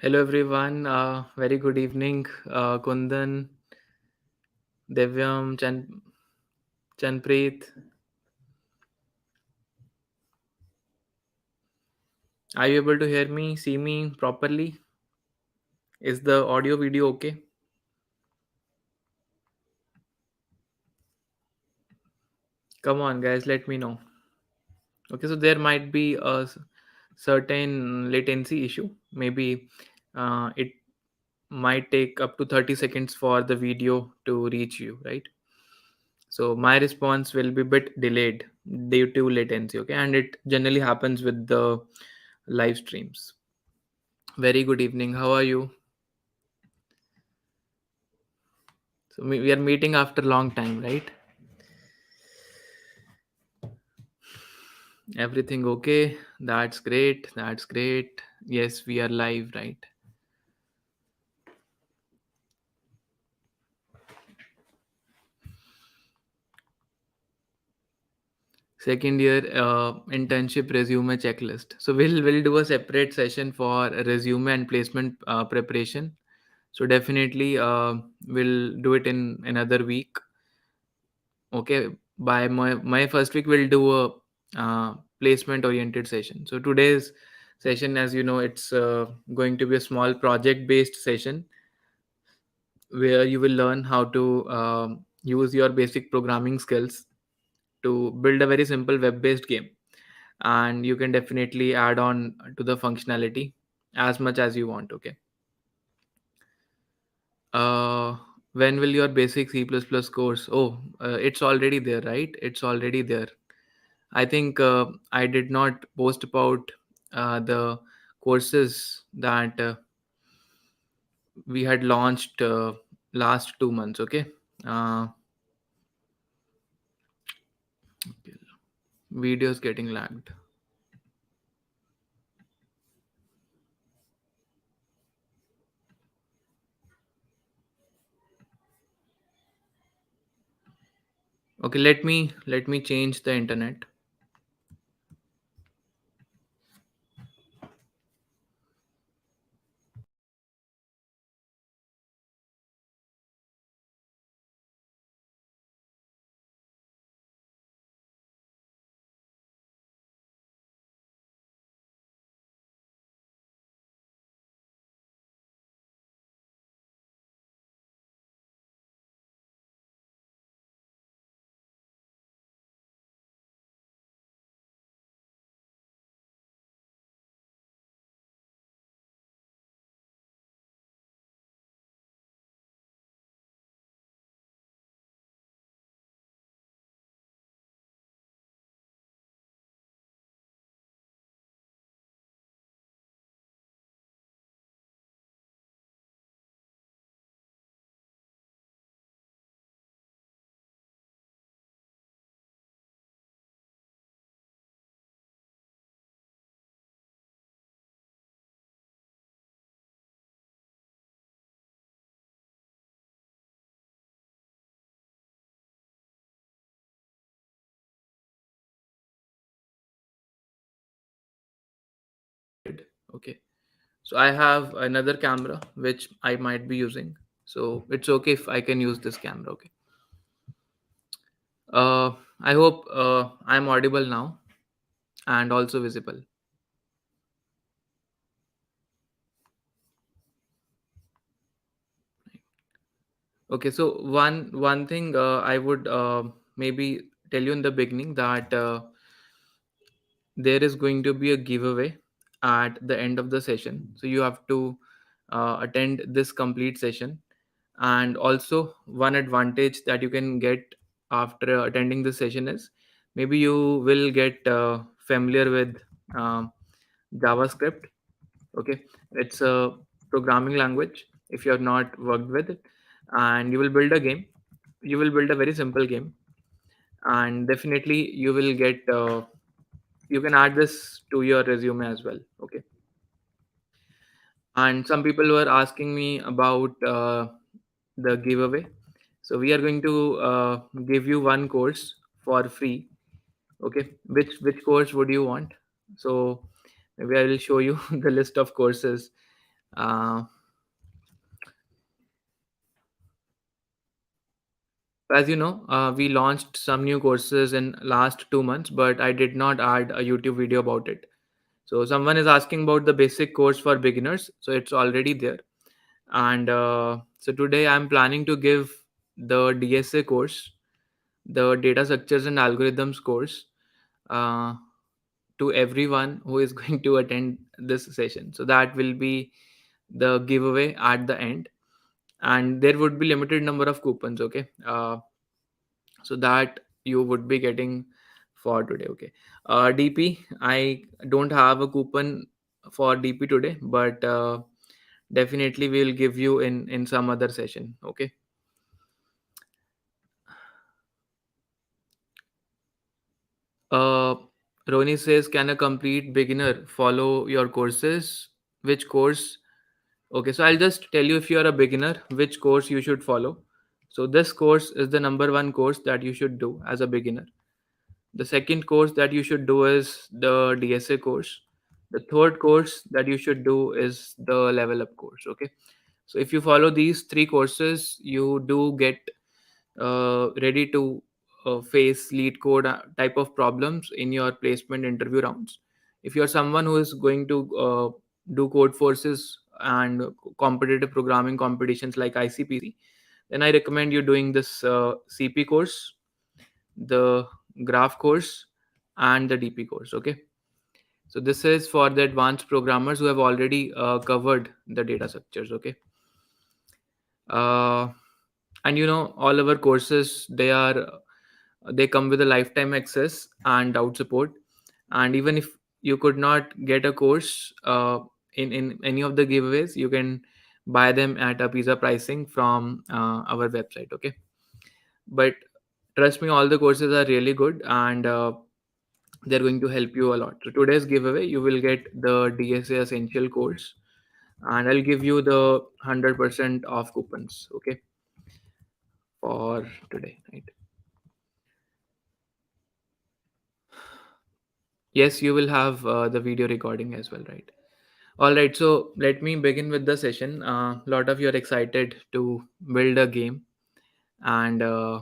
Hello everyone. Very good evening. Kundan, Devyam, Chanpreet. Are you able to hear me, see me properly? Is the audio video okay? Come on, guys, let me know. Okay, so there might be certain latency issue. Maybe it might take up to 30 seconds for the video to reach you, right? So my response will be bit delayed due to latency, okay? And it generally happens with the live streams. Very good evening. How are you? So we are meeting after a long time, right? Everything okay? That's great. That's great. Yes, we are live, right? Second year internship resume checklist. So we'll do a separate session for resume and placement preparation. So definitely we'll do it in another week. Okay, by my first week we'll do a placement oriented session. So today's session, as you know, it's going to be a small project based session where you will learn how to use your basic programming skills to build a very simple web based game, and you can definitely add on to the functionality as much as you want. Okay, uh when will your basic C++ course? Oh, it's already there, right? It's already there. I think I did not post about the courses that we had launched last 2 months. Okay. Okay. Videos getting lagged. Okay, let me change the internet. Okay. So I have another camera which I might be using. So it's okay if I can use this camera. Okay. I hope I'm audible now and also visible. Okay. So one thing I would maybe tell you in the beginning that there is going to be a giveaway at the end of the session. So you have to attend this complete session. And also, one advantage that you can get after attending this session is maybe you will get familiar with um, JavaScript. Okay, it's a programming language if you have not worked with it, and you will build a game. You will build a very simple game, and definitely you will get you can add this to your resume as well. Okay, and some people were asking me about the giveaway. So we are going to give you one course for free. Okay, which course would you want? So maybe I will show you the list of courses Uh, as you know, we launched some new courses in last 2 months, but I did not add a YouTube video about it. So someone is asking about the basic course for beginners. So it's already there. And so today I'm planning to give the DSA course, the data structures and algorithms course, uh, to everyone who is going to attend this session. So that will be the giveaway at the end, and there would be limited number of coupons. Okay, so that you would be getting for today. Okay, DP, I don't have a coupon for DP today, but definitely we'll give you in some other session. Okay. uh Roni says, can a complete beginner follow your courses? Which course? Okay, so I'll just tell you, if you are a beginner, which course you should follow. So this course is the number one course that you should do as a beginner. The second course that you should do is the DSA course. The third course that you should do is the level up course. Okay, so if you follow these three courses, you do get ready to face lead code type of problems in your placement interview rounds. If you're someone who is going to do code forces and competitive programming competitions like ICPC, then I recommend you doing this CP course, the graph course, and the DP course. Okay, so this is for the advanced programmers who have already covered the data structures. Okay, uh, and you know, all our courses, they come with a lifetime access and doubt support. And even if you could not get a course in any of the giveaways, you can buy them at a pizza pricing from our website. Okay, but trust me, all the courses are really good, and they're going to help you a lot. So today's giveaway, you will get the DSA essential course, and I'll give you the 100% off coupons. Okay, for today, right? Yes, you will have the video recording as well, right? All right, so let me begin with the session. A lot of you are excited to build a game, and there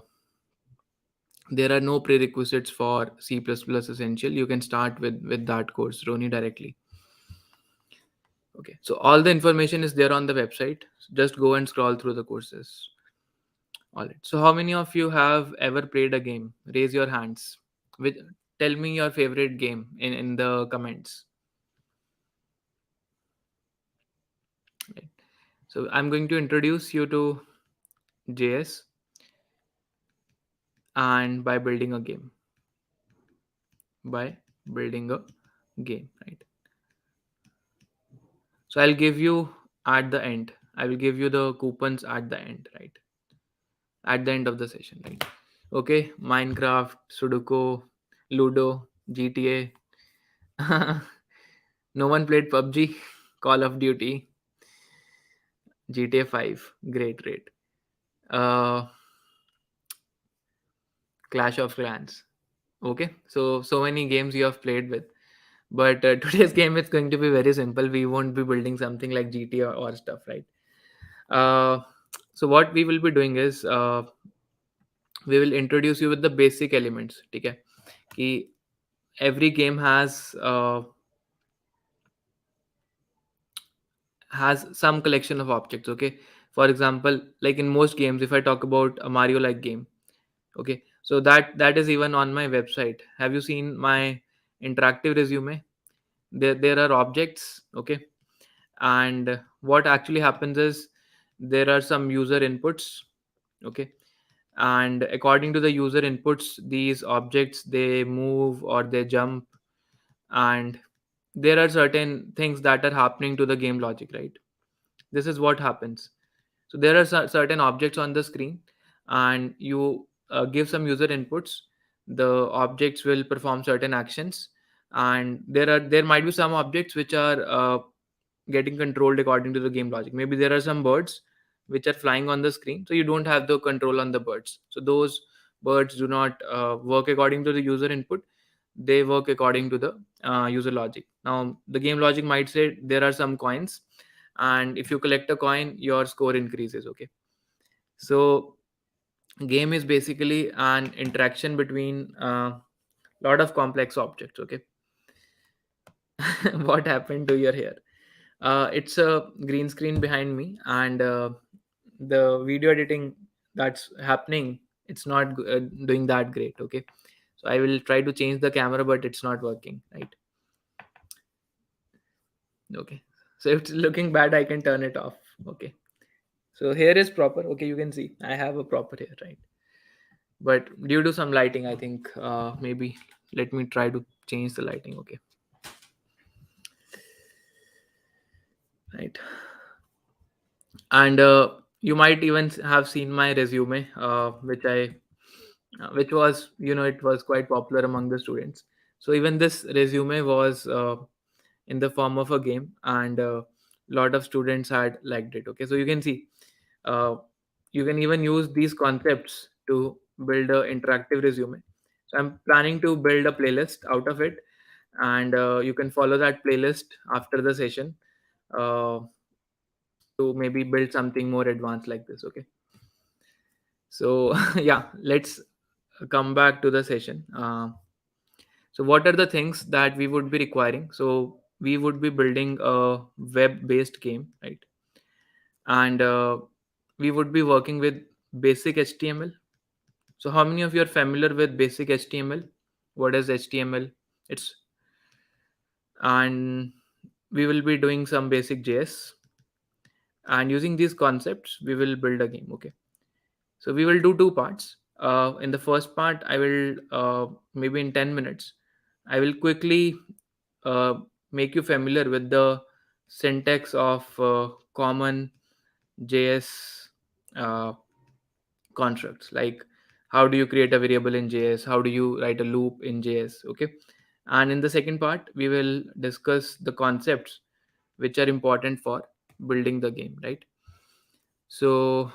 are no prerequisites for C++ Essential. You can start with that course, Roni, directly. Okay, so all the information is there on the website. Just go and scroll through the courses. All right. So how many of you have ever played a game? Raise your hands. With Tell me your favorite game in the comments. Right. So I'm going to introduce you to JS and by building a game. By building a game, right? So I'll give you at the end. I will give you the coupons at the end, right? At the end of the session, right? Okay, Minecraft, Sudoku, Ludo, GTA. No one played PUBG, Call of Duty, GTA 5. Great, great. Uh, Clash of Clans. Okay, so many games you have played with. But today's game is going to be very simple. We won't be building something like GTA or stuff, right? Uh, so what we will be doing is we will introduce you with the basic elements. Okay, कि every game has some collection of objects. Okay, for example, like in most games, if I talk about a Mario like game, okay, so that is even on my website. Have you seen my interactive resume? There are objects. Okay, and what actually happens is there are some user inputs. Okay, and according to the user inputs, these objects, they move or they jump, and there are certain things that are happening to the game logic, right? This is what happens. So there are certain objects on the screen, and you give some user inputs. The objects will perform certain actions, and there might be some objects which are getting controlled according to the game logic. Maybe there are some birds which are flying on the screen, so you don't have the control on the birds. So those birds do not work according to the user input. They work according to the user logic. Now the game logic might say there are some coins, and if you collect a coin, your score increases. Okay, so game is basically an interaction between lot of complex objects. Okay, what happened to your hair? It's a green screen behind me, and the video editing that's happening, it's not doing that great. Okay, so I will try to change the camera, but it's not working, right? Okay, so if it's looking bad, I can turn it off. Okay, so hair is proper. Okay, you can see I have a proper hair, right? But due to some lighting, I think maybe let me try to change the lighting. Okay, right. And you might even have seen my resume, which was, it was quite popular among the students. So even this resume was in the form of a game, and a lot of students had liked it. Okay, so you can see, uh, you can even use these concepts to build a interactive resume. So I'm planning to build a playlist out of it, and you can follow that playlist after the session, uh, to maybe build something more advanced like this. Okay, so yeah, let's come back to the session. So what are the things that we would be requiring? So we would be building a web based game, right? And we would be working with basic HTML. So how many of you are familiar with basic HTML? What is HTML? It's And we will be doing some basic JS, and using these concepts we will build a game. Okay, so we will do two parts. In the first part, I will, maybe in 10 minutes, I will quickly uh, make you familiar with the syntax of common JS uh, constructs, like how do you create a variable in JS, how do you write a loop in JS. Okay, and in the second part, we will discuss the concepts which are important for building the game, right? So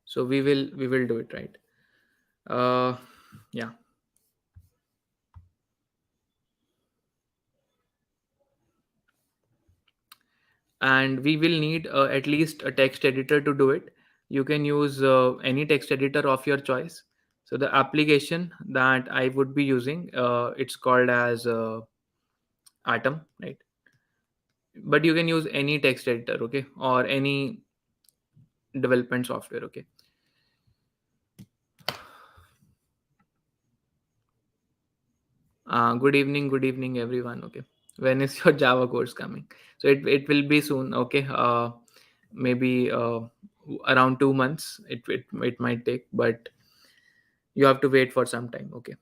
so we will do it, right? uh yeah. And we will need at least a text editor to do it. You can use any text editor of your choice. So the application that I would be using, it's called as Atom, right? But you can use any text editor, okay, or any development software. Okay. Good evening everyone. Okay, when is your Java course coming? So it will be soon. Okay, maybe around 2 months it might take, but you have to wait for some time. Okay.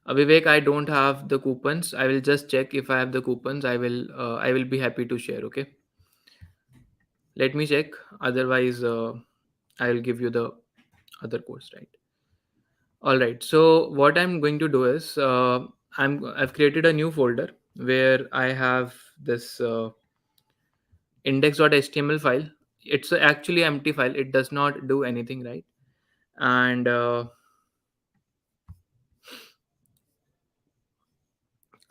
Vivek, I don't have the coupons. I will just check if I have the coupons. I will be happy to share. Okay, let me check. Otherwise, I will give you the other course, right? All right. So what I'm going to do is, I've created a new folder where I have this index.html file. It's actually empty file. It does not do anything, right? And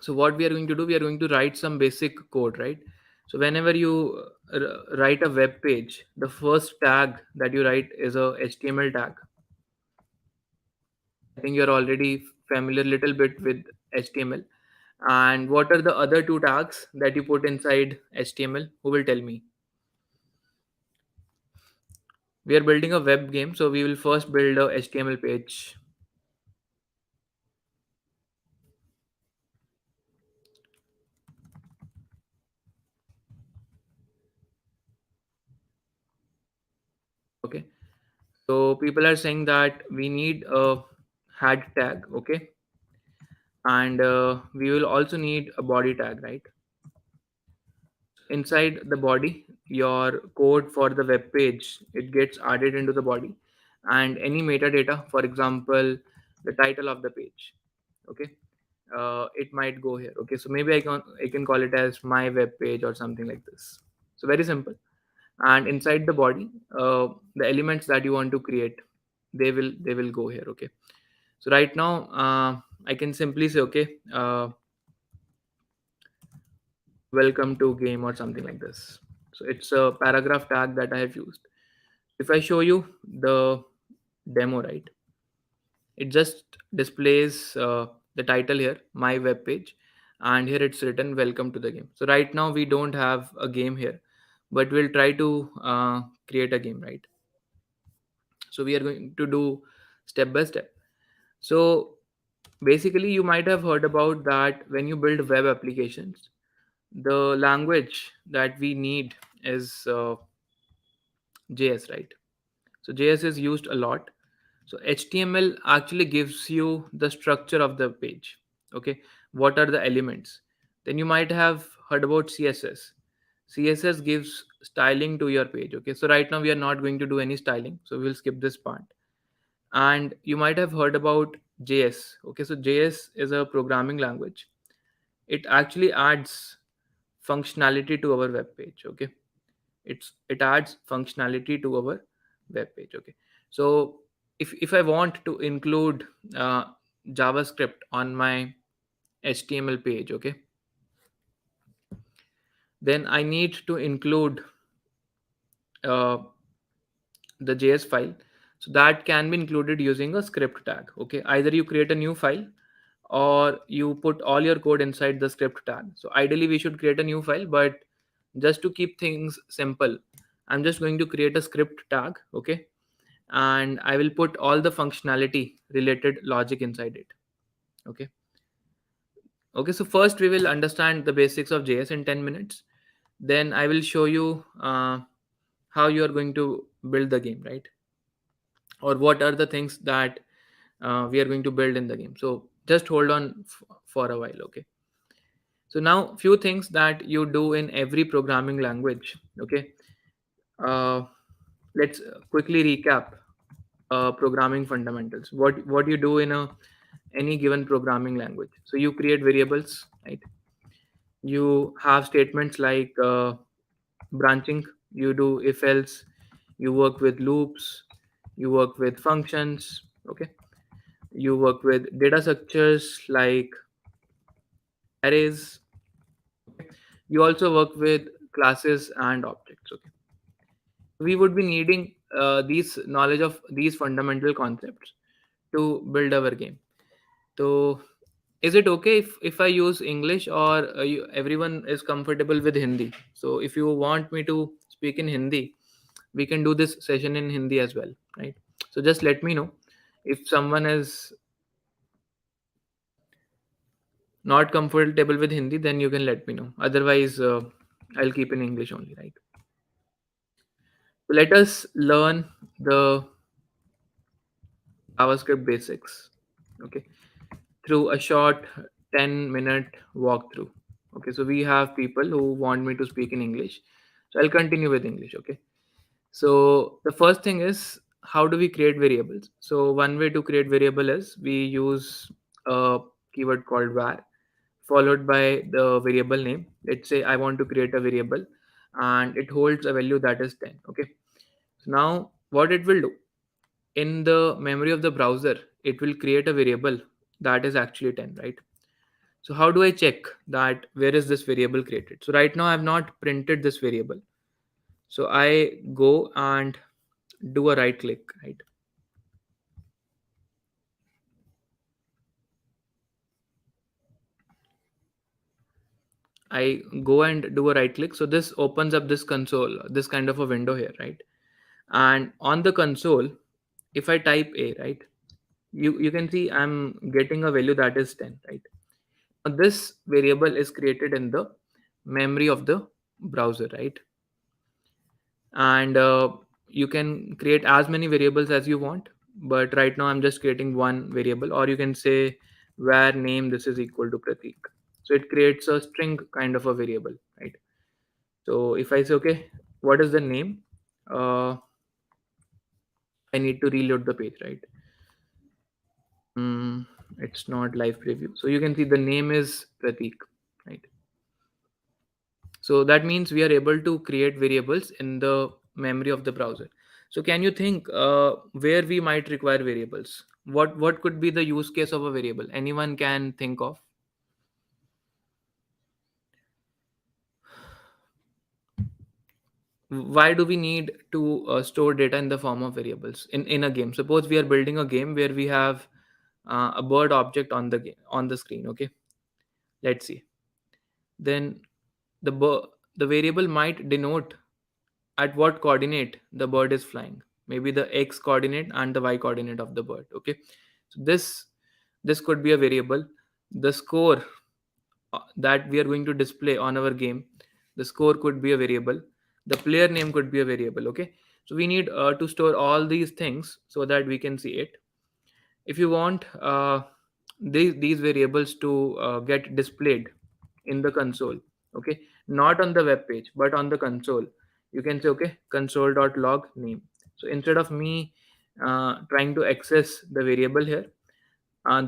so what we are going to do, we are going to write some basic code, right? So whenever you write a web page, the first tag that you write is a HTML tag. I think you're already familiar little bit with HTML. And what are the other two tags that you put inside HTML? Who will tell me? We are building a web game, so we will first build a HTML page. Okay, so people are saying that we need a head tag. Okay, and we will also need a body tag, right? Inside the body, your code for the web page, it gets added into the body, and any metadata, for example, the title of the page. Okay, it might go here. Okay, so maybe I can call it as my web page or something like this. So very simple. And inside the body, the elements that you want to create, they will go here. Okay, so right now I can simply say, okay, welcome to game or something like this. So it's a paragraph tag that I have used. If I show you the demo, right, it just displays the title here, my web page, and here it's written welcome to the game. So right now we don't have a game here, but we'll try to create a game, right? So we are going to do step by step. So basically you might have heard about that when you build web applications, the language that we need is JS, right? So JS is used a lot. So HTML actually gives you the structure of the page. Okay, what are the elements? Then you might have heard about CSS. CSS gives styling to your page. Okay, so right now we are not going to do any styling, so we'll skip this part. And you might have heard about JS. Okay, so JS is a programming language. It actually adds functionality to our web page. Okay, it adds functionality to our web page. Okay, so if I want to include uh, JavaScript on my HTML page, okay, then I need to include uh, the JS file. So that can be included using a script tag. Okay, either you create a new file or you put all your code inside the script tag. So ideally we should create a new file, but just to keep things simple, I'm just going to create a script tag. Okay, and I will put all the functionality related logic inside it. Okay, okay, so first we will understand the basics of JS in 10 minutes. Then I will show you how you are going to build the game, right? Or what are the things that we are going to build in the game. So just hold on for a while. Okay, so now few things that you do in every programming language. Okay, uh, let's quickly recap programming fundamentals. What you do in a any given programming language. So you create variables, right? You have statements like branching. You do if else. You work with loops. You work with functions. Okay, you work with data structures like arrays. You also work with classes and objects. Okay, we would be needing these knowledge of these fundamental concepts to build our game. So is it okay if I use English, or everyone is comfortable with Hindi? So if you want me to speak in Hindi, we can do this session in Hindi as well, right? So just let me know if someone is not comfortable with Hindi, then you can let me know. Otherwise, I'll keep in English only, right? So let us learn the JavaScript basics. Okay, through a short 10-minute walkthrough. Okay, so we have people who want me to speak in English. So I'll continue with English. Okay, so the first thing is, how do we create variables? So one way to create variable is we use a keyword called var followed by the variable name. Let's say I want to create a variable and it holds a value that is 10. Okay, so now what it will do, in the memory of the browser, it will create a variable that is actually 10, right? So how do I check that where is this variable created? So right now I have not printed this variable. So I go and do a right click, right? I go and do a right click. So this opens up this console, this kind of a window here, right? And on the console, if I type a, right, you can see I'm getting a value that is 10, right? Now this variable is created in the memory of the browser, right? And you can create as many variables as you want, but right now I'm just creating one variable. Or you can say where name this is equal to Prateek, so it creates a string kind of a variable, right? So if I say, okay, what is the name, uh, I need to reload the page, right? mm, it's not live preview, so you can see the name is Prateek, right? So that means we are able to create variables in the memory of the browser. So can you think where we might require variables? What could be the use case of a variable? Anyone can think of? Why do we need to store data in the form of variables in a game? Suppose we are building a game where we have a bird object on the on the screen. Okay, let's see. Then the the variable might denote at what coordinate the bird is flying, maybe the x coordinate and the y coordinate of the bird. Okay, so this could be a variable. The score that we are going to display on our game, the score could be a variable. The player name could be a variable. Okay, so we need to store all these things so that we can see it. If you want these variables to get displayed in the console, okay, not on the web page but on the console, you can say okay, console.log name. So instead of me trying to access the variable here,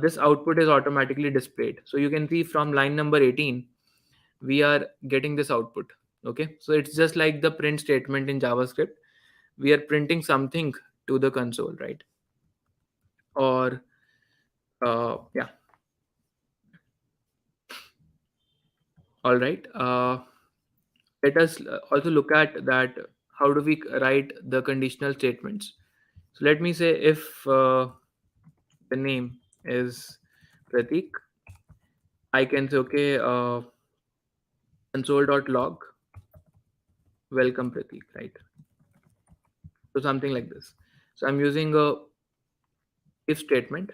this output is automatically displayed. So you can see from line number 18 we are getting this output. Okay, so it's just like the print statement in JavaScript. We are printing something to the console, right? Or yeah, all right. Let us also look at that. How do we write the conditional statements? So let me say if the name is Prateek, I can say okay, console.log welcome Prateek, right? So something like this. So I'm using a if statement.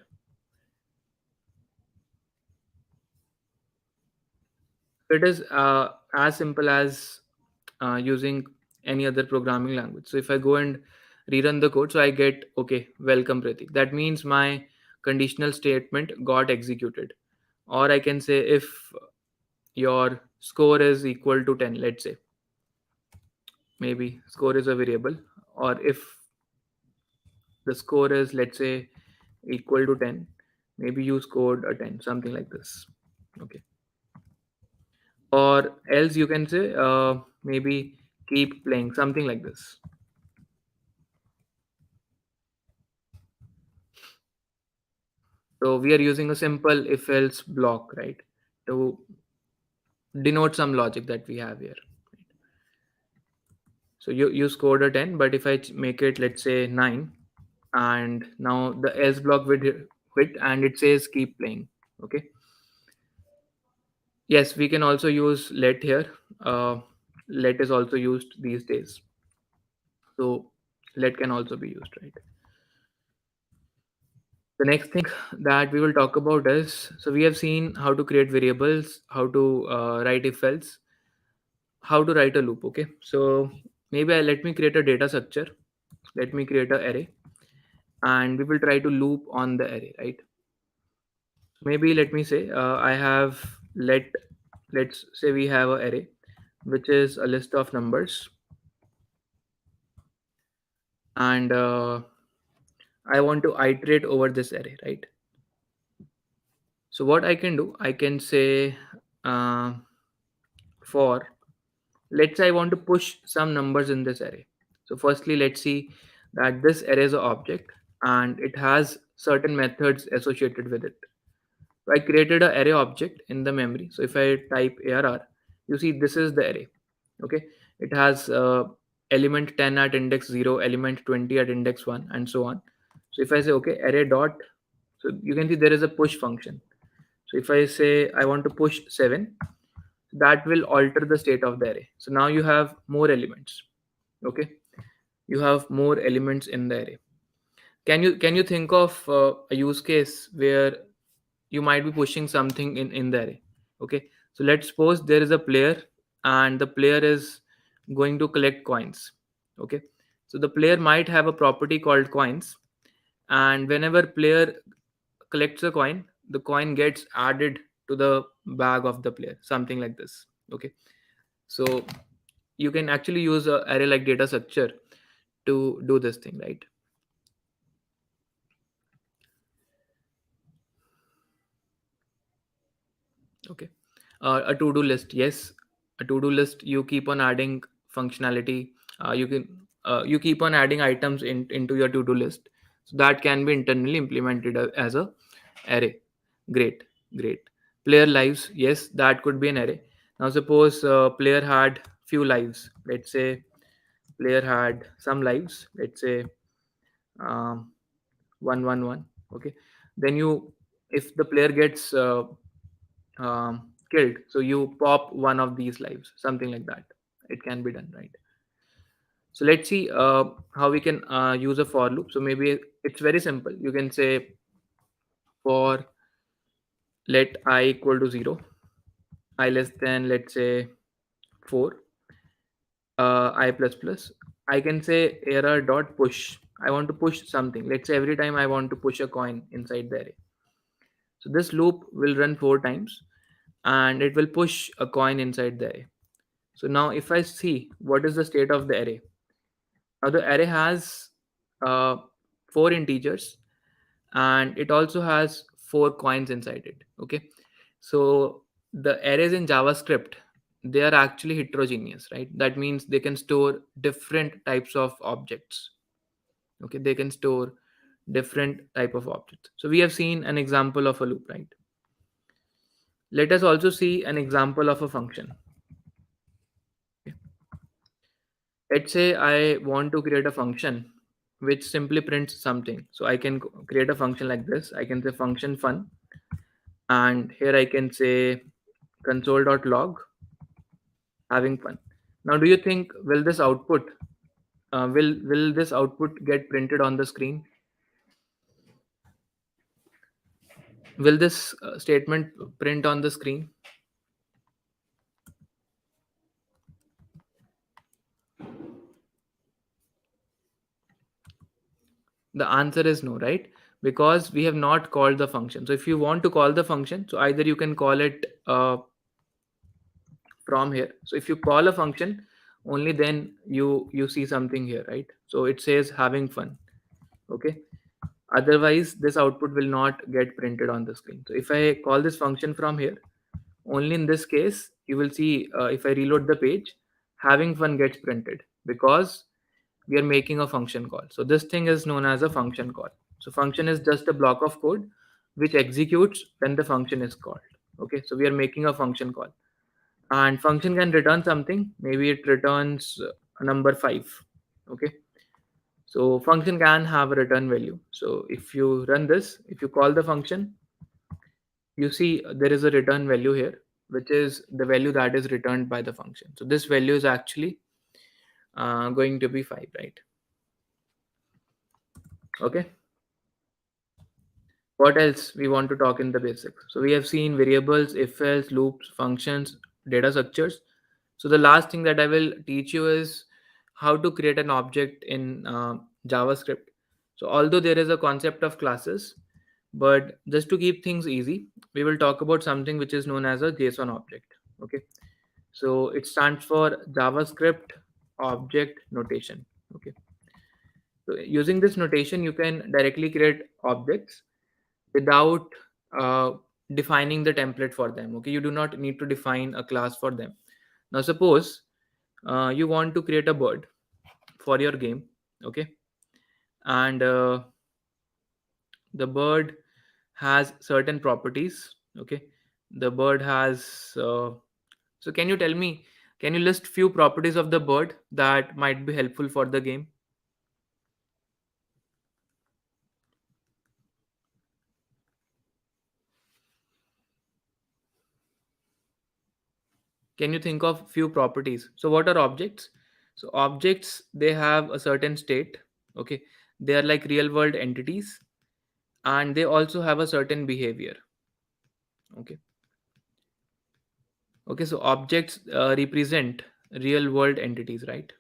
It is as simple as using any other programming language. So if I go and rerun the code, so I get okay, welcome Pratik. That means my conditional statement got executed. Or I can say if your score is equal to 10, let's say, maybe score is a variable, or if the score is, let's say, equal to 10, maybe you scored a 10, something like this. Okay, or else you can say maybe keep playing, something like this. So we are using a simple if else block, right, to denote some logic that we have here. So you scored a 10, but if I make it, let's say, 9, and now the else block will hit and it says keep playing. Okay, yes, we can also use let here. Let is also used these days, so let can also be used, right? The next thing that we will talk about is, so we have seen how to create variables, how to write if else, how to write a loop. Okay, so maybe let me create a data structure. Let me create an array, and we will try to loop on the array, right? Maybe let me say I have let's say we have an array which is a list of numbers, and I want to iterate over this array, right? So what I can do, I can say uh, for, let's say I want to push some numbers in this array. So firstly, let's see that this array is an object and it has certain methods associated with it. So I created an array object in the memory. So if I type arr, you see this is the array. Okay, it has element 10 at index 0, element 20 at index 1, and so on. So if I say okay, array dot, so you can see there is a push function. So if I say I want to push 7, that will alter the state of the array. So now you have more elements. Okay, you have more elements in the array. Can you think of a use case where you might be pushing something in the array? Okay, so let's suppose there is a player and the player is going to collect coins. Okay, so the player might have a property called coins, and whenever player collects a coin, the coin gets added to the bag of the player, something like this. Okay, so you can actually use a array like data structure to do this thing, right? Okay, a to-do list, yes, a to-do list, you keep on adding functionality. You can you keep on adding items into your to-do list. So that can be internally implemented as a array. Great, great. Player lives, yes, that could be an array. Now suppose player had few lives. Let's say player had some lives. Let's say um, 111. Okay, then you, if the player gets killed, so you pop one of these lives, something like that. It can be done, right? So let's see how we can use a for loop. So maybe it's very simple. You can say for let I equal to 0, I less than, let's say, 4, I plus plus. I can say error dot push. I want to push something. Let's say every time I want to push a coin inside the array. So this loop will run 4 times and it will push a coin inside the array. So now if I see what is the state of the array, now the array has uh, 4 integers and it also has 4 coins inside it. Okay, so the arrays in JavaScript, they are actually heterogeneous, right? That means they can store different types of objects. Okay, they can store different type of objects. So we have seen an example of a loop, right? Let us also see an example of a function. Okay. Let's say I want to create a function which simply prints something. So I can create a function like this. I can say function fun, and here I can say console.log having fun. Now, do you think will this output will this output get printed on the screen? Will this statement print on the screen? The answer is no, right? Because we have not called the function. So if you want to call the function, so either you can call it from here. So if you call a function, only then you see something here, right? So it says having fun. Okay. Otherwise, this output will not get printed on the screen. So if I call this function from here, only in this case you will see if I reload the page, having fun gets printed because we are making a function call. So this thing is known as a function call. So function is just a block of code which executes when the function is called. Okay, so we are making a function call, and function can return something. Maybe it returns a number 5. Okay, so function can have a return value. So if you run this, if you call the function, you see there is a return value here, which is the value that is returned by the function. So this value is actually going to be 5, right? Okay, what else we want to talk in the basics? So we have seen variables, if else, loops, functions, data structures. So the last thing that I will teach you is how to create an object in JavaScript. So although there is a concept of classes, but just to keep things easy, we will talk about something which is known as a JSON object. Okay, so it stands for JavaScript Object Notation. Okay, so using this notation, you can directly create objects without uh, defining the template for them. Okay, you do not need to define a class for them. Now suppose you want to create a bird for your game. Okay, and the bird has certain properties. Okay, the bird has so can you tell me, can you list few properties of the bird that might be helpful for the game? Can you think of few properties? So what are objects? So objects, they have a certain state. Okay, they are like real world entities, and they also have a certain behavior. Okay, okay, so objects represent real world entities, right?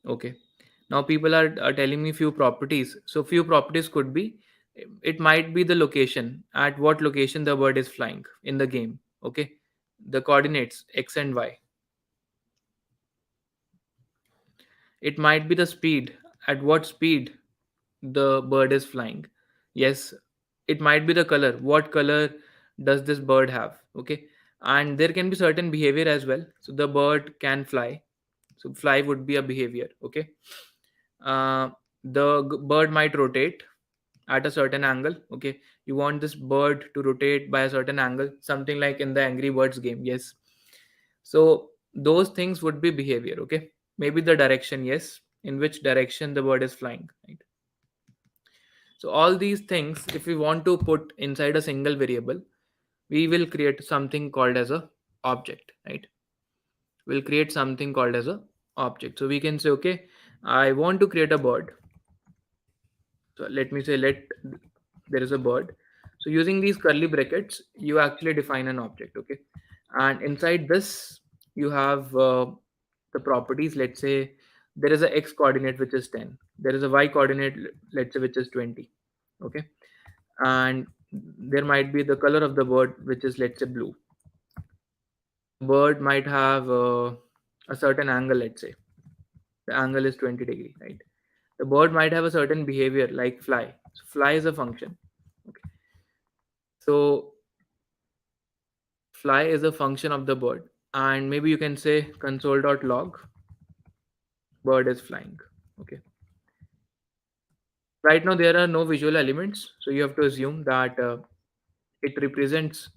Okay, now people are telling me few properties. So few properties could be, it might be the location, at what location the bird is flying in the game. Okay, the coordinates x and y. It might be the speed, at what speed the bird is flying. Yes, it might be the color, what color does this bird have. Okay, and there can be certain behavior as well. So the bird can fly, So fly would be a behavior. Okay. uh, the bird might rotate at a certain angle. Okay, you want this bird to rotate by a certain angle, something like in the Angry Birds game. Yes. So those things would be behavior. Okay, maybe the direction, yes, in which direction the bird is flying, right? So all these things, if we want to put inside a single variable, we will create something called as a object, right? We'll create something called as a object. So we can say, okay, I want to create a bird. So let me say, let there is a bird. So using these curly brackets, you actually define an object. Okay, and inside this you have the properties. Let's say there is a x coordinate which is 10. There is a y coordinate, let's say, which is 20. Okay, and there might be the color of the bird, which is, let's say, blue. Bird might have a certain angle. Let's say the angle is 20 degree, right? The bird might have a certain behavior like fly. So fly is a function. Okay. So fly is a function of the bird, and maybe you can say console.log bird is flying. Okay. Right now there are no visual elements, so you have to assume that it represents,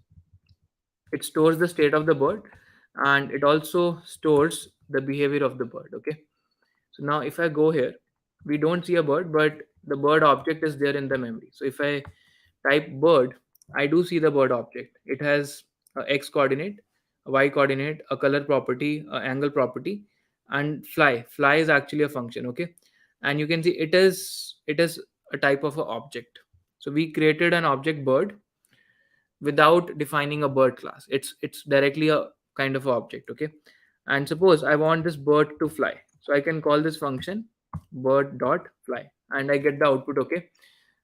it stores the state of the bird, and it also stores the behavior of the bird. Okay. So now if I go here, we don't see a bird, but the bird object is there in the memory. So if I type bird, I do see the bird object. It has a x coordinate, a y coordinate, a color property, a angle property, and fly. Fly is actually a function. Okay, and you can see it is a type of a object. So we created an object bird without defining a bird class. It's directly a kind of a object. Okay, and suppose I want this bird to fly, so I can call this function bird dot fly, and I get the output. Okay,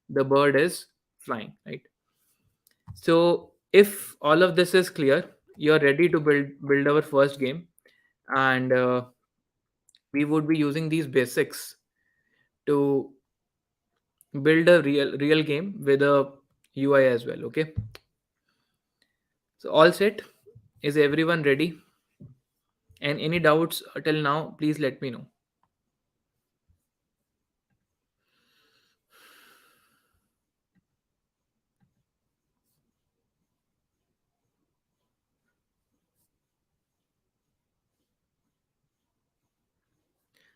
the bird is flying, right? So if all of this is clear, you're ready to build our first game, and we would be using these basics to build a real game with a UI as well. Okay, so all set. Is everyone ready? And any doubts till now, please let me know.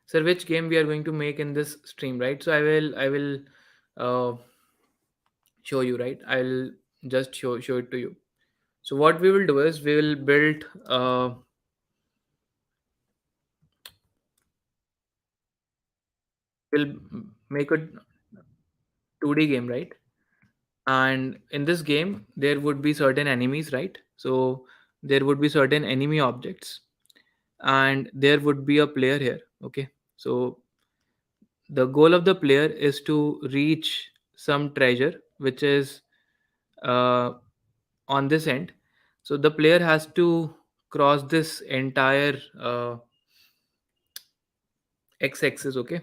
Sir, which game we are going to make in this stream, right? So I will uh, show you, right? I'll just show it to you. So what we will do is we will build we'll make a 2D game, right? And in this game there would be certain enemies, right? So there would be certain enemy objects, and there would be a player here. Okay, so the goal of the player is to reach some treasure which is uh, on this end. So the player has to cross this entire x-axis. Okay,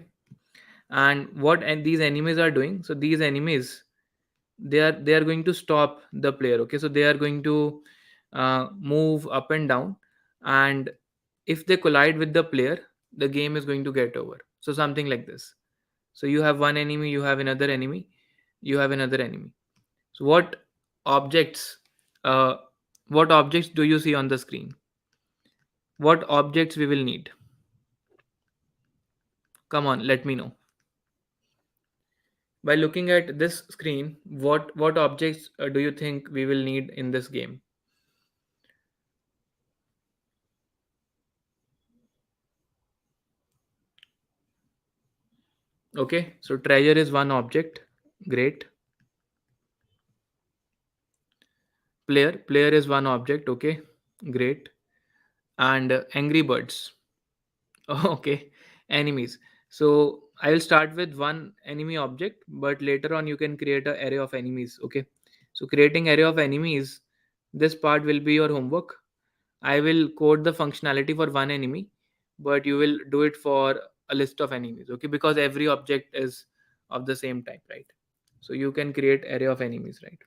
and what and these enemies are doing, so these enemies, they are going to stop the player. Okay, so they are going to move up and down, and if they collide with the player, the game is going to get over. So something like this. So you have one enemy, you have another enemy, you have another enemy. So objects uh, what objects do you see on the screen? What objects we will need? Come on, let me know. By looking at this screen, what objects do you think we will need in this game? Okay, so treasure is one object. Great. Player is one object. Okay, great. And angry birds. Okay, enemies. So I will start with one enemy object, but later on you can create an array of enemies. Okay, so creating array of enemies, this part will be your homework. I will code the functionality for one enemy, but you will do it for a list of enemies. Okay, because every object is of the same type, right? So you can create array of enemies, right?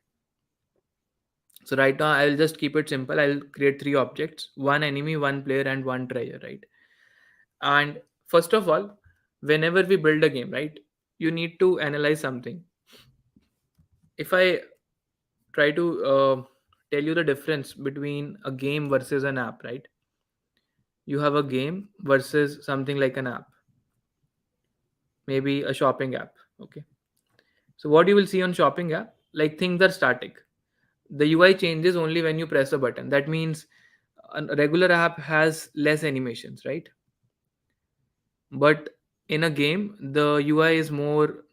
So right now I'll just keep it simple. I'll create three objects: one enemy, one player, and one treasure, right? And first of all, whenever we build a game, right, you need to analyze something. If I try to tell you the difference between a game versus an app, right? You have a game versus something like an app, maybe a shopping app. Okay. So what you will see on shopping app, like things are static. The UI changes only when you press a button. That means a regular app has less animations, right? But in a game, the UI is more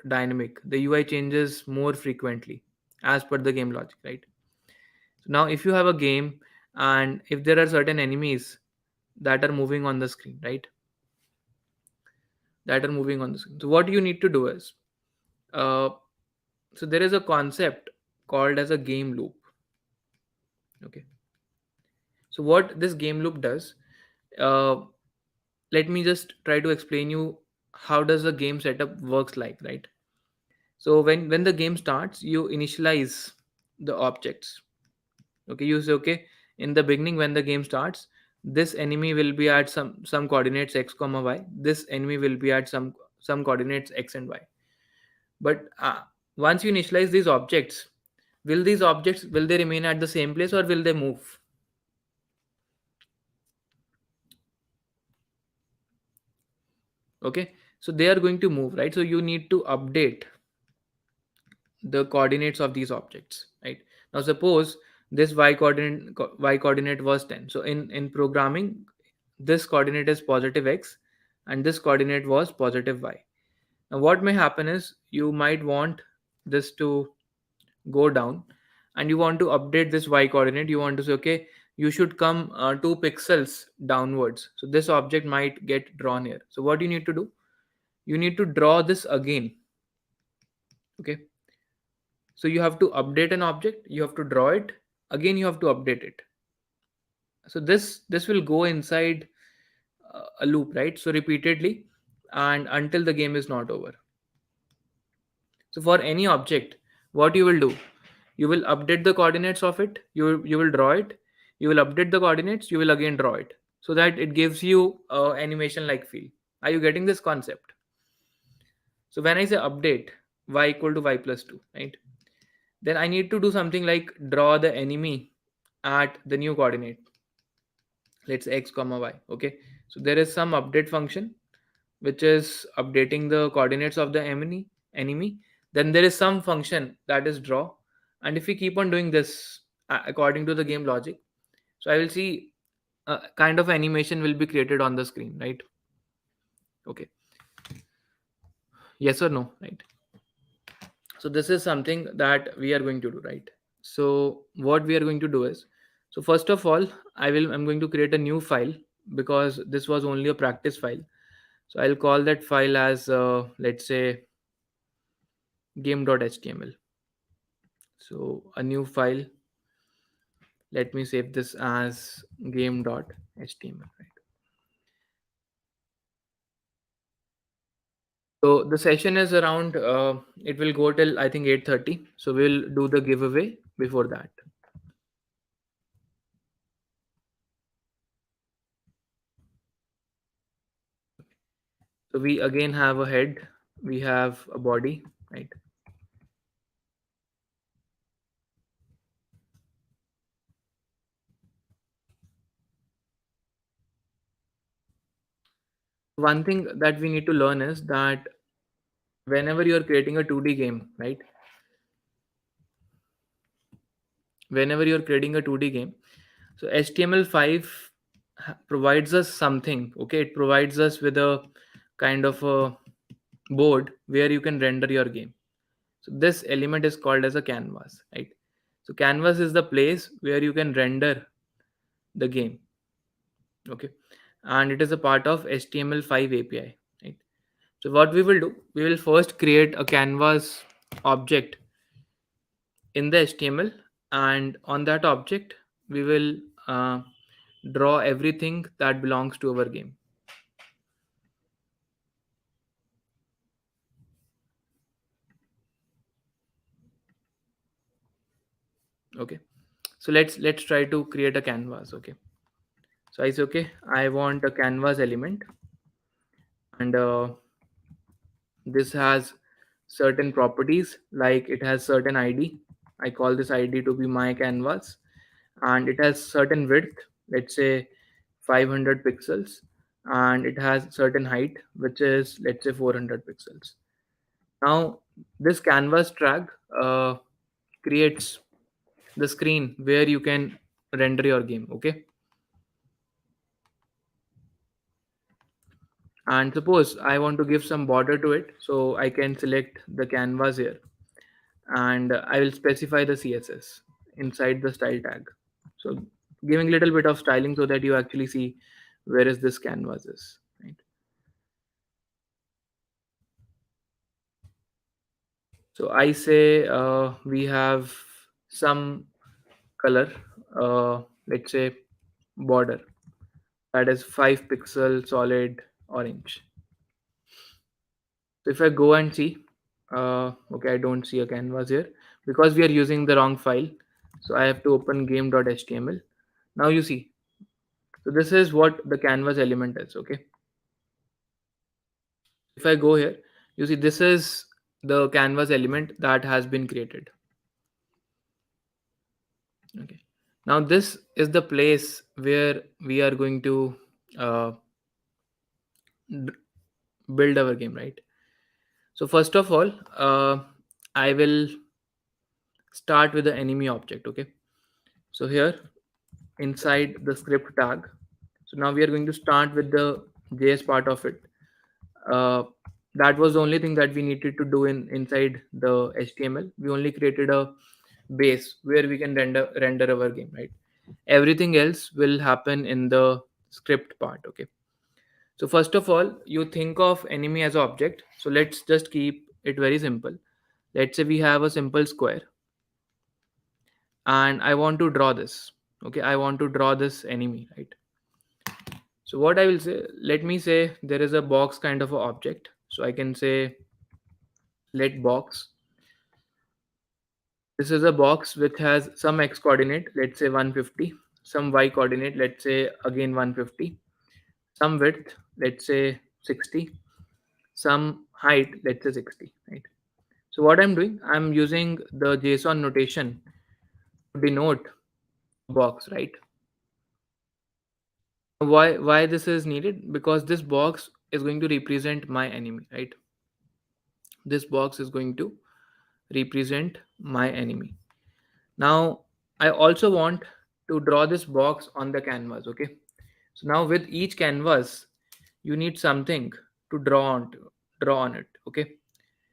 dynamic. The UI changes more frequently as per the game logic, right? So now if you have a game and if there are certain enemies that are moving on the screen, right? That are moving on the screen. So what you need to do is, uh, so there is a concept called as a game loop. Okay. So what this game loop does, uh, let me just try to explain you how does the game setup works like, right? So when the game starts, you initialize the objects. Okay, you say okay, in the beginning when the game starts, this enemy will be at some coordinates x comma y. This enemy will be at some coordinates x and y. But once you initialize these objects, will they remain at the same place or will they move? Okay, so they are going to move, right? So you need to update the coordinates of these objects, right? Now suppose this y coordinate was 10. So in programming, this coordinate is positive x and this coordinate was positive y. Now what may happen is you might want this to go down and you want to update this y coordinate. You want to say okay, you should come 2 pixels downwards, so this object might get drawn here. So what you need to do, you need to draw this again. Okay, so you have to update an object, you have to draw it again, you have to update it. So this will go inside a loop, right? So repeatedly and until the game is not over. So for any object, what you will do, you will update the coordinates of it, you will draw it, you will update the coordinates, you will again draw it, so that it gives you animation like feel. Are you getting this concept? So when I say update y equal to y plus 2, right, then I need to do something like draw the enemy at the new coordinate, let's say x comma y. Okay, so there is some update function which is updating the coordinates of the enemy. Then there is some function that is draw, and if we keep on doing this according to the game logic, so I will see a kind of animation will be created on the screen, right? Okay, yes or no, right? So this is something that we are going to do, right? So what we are going to do is, so first of all, I'm going to create a new file because this was only a practice file. So I'll call that file as let's say game.html. So a new file, let me save this as game.html, right? So the session is around it will go till I think 8:30, so we'll do the giveaway before that. So we again have a head, we have a body, right? One thing that we need to learn is that whenever you're creating a 2D game, right, whenever you're creating a 2D game, so HTML5 provides us something. Okay, it provides us with a kind of a board where you can render your game. So this element is called as a canvas, right? So canvas is the place where you can render the game. Okay, and it is a part of HTML5 API, right? So what we will do, we will first create a canvas object in the HTML, and on that object we will draw everything that belongs to our game. Okay, so let's try to create a canvas. Okay, So I say, okay, I want a canvas element, and this has certain properties, like it has certain id. I call this id to be my canvas, and it has certain width, let's say 500 pixels, and it has certain height, which is, let's say, 400 pixels. Now this canvas tag creates the screen where you can render your game. Okay, and suppose I want to give some border to it, so I can select the canvas here, and I will specify the css inside the style tag. So giving little bit of styling so that you actually see where is this canvas is, right? So I say we have some color, let's say border, that is 5 pixel solid orange. So if I go and see, okay, I don't see a canvas here because we are using the wrong file. So I have to open game.html. Now you see, so this is what the canvas element is. Okay, if I go here, you see this is the canvas element that has been created. Okay, now this is the place where we are going to uh, d- build our game, right? So first of all, I will start with the enemy object. Okay, so here inside the script tag, so now we are going to start with the js part of it. uh, that was the only thing that we needed to do in inside the html. We only created a base where we can render our game, right? Everything else will happen in the script part. Okay, so first of all, you think of enemy as an object, so let's just keep it very simple. Let's say we have a simple square, and I want to draw this. Okay, I want to draw this enemy, right? So what I will say, let me say there is a box kind of a object, so I can say let box. This is a box which has some x coordinate, let's say 150, some y coordinate, let's say again 150, some width, let's say 60, some height, let's say 60, right? So what I'm doing, I'm using the JSON notation to denote box, right? Why this is needed? Because this box is going to represent my enemy, right? This box is going to represent my enemy. Now I also want to draw this box on the canvas. Okay, so now with each canvas you need something to draw on it. Okay,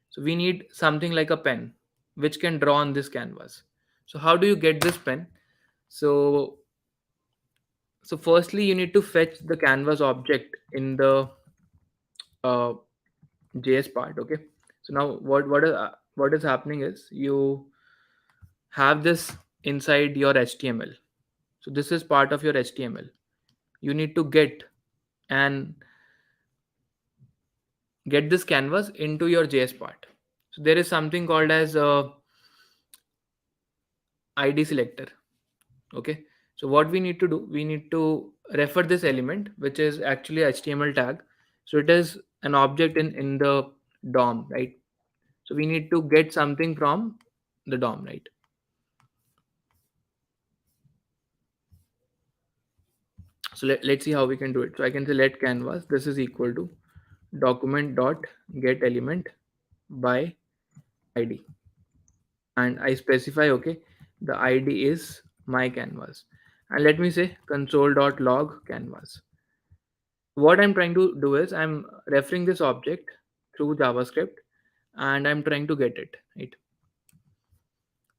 so we need something like a pen which can draw on this canvas. So how do you get this pen? So so firstly you need to fetch the canvas object in the uh, js part. Okay, so now what is happening is you have this inside your html. So this is part of your html. You need to and get this canvas into your js part. So there is something called as id selector. Okay, so what we need to do, we need to refer this element which is actually html tag. So it is an object in the dom, right? So we need to get something from the dom, right? So let's see how we can do it. So I can say let canvas, this is equal to document dot get element by id, and I specify, okay, the id is my canvas, and let me say console.log canvas. What I'm trying to do is I'm referring this object through javascript, and I'm trying to get it, right?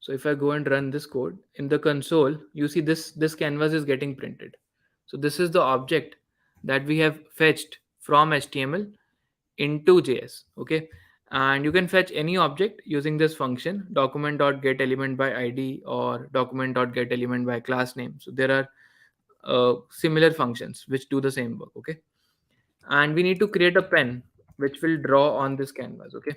So if I go and run this code in the console, you see this canvas is getting printed. So this is the object that we have fetched from html into js. Okay, and you can fetch any object using this function document.getElement by id or document.getElement by class name. So there are similar functions which do the same work. Okay, and we need to create a pen which will draw on this canvas. Okay,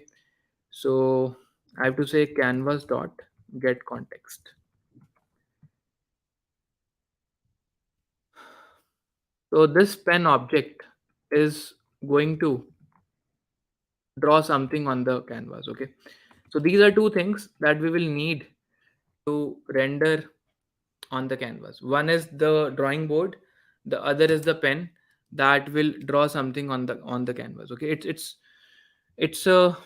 so I have to say canvas dot get context. So this pen object is going to draw something on the canvas. Okay, so these are two things that we will need to render on the canvas. One is the drawing board, the other is the pen that will draw something on the canvas. Okay, it's a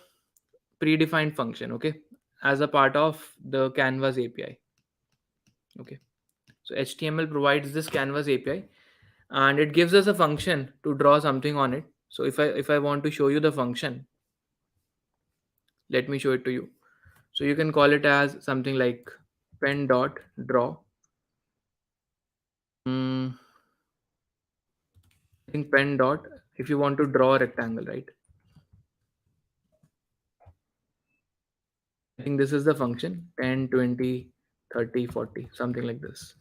predefined function, okay, as a part of the canvas API. Okay, so HTML provides this canvas API and it gives us a function to draw something on it. So if I want to show you the function, let me show it to you. So you can call it as something like pen dot draw. mm, I think pen dot, if you want to draw a rectangle, right? I think this is the function 10, 20, 30, 40, something like this.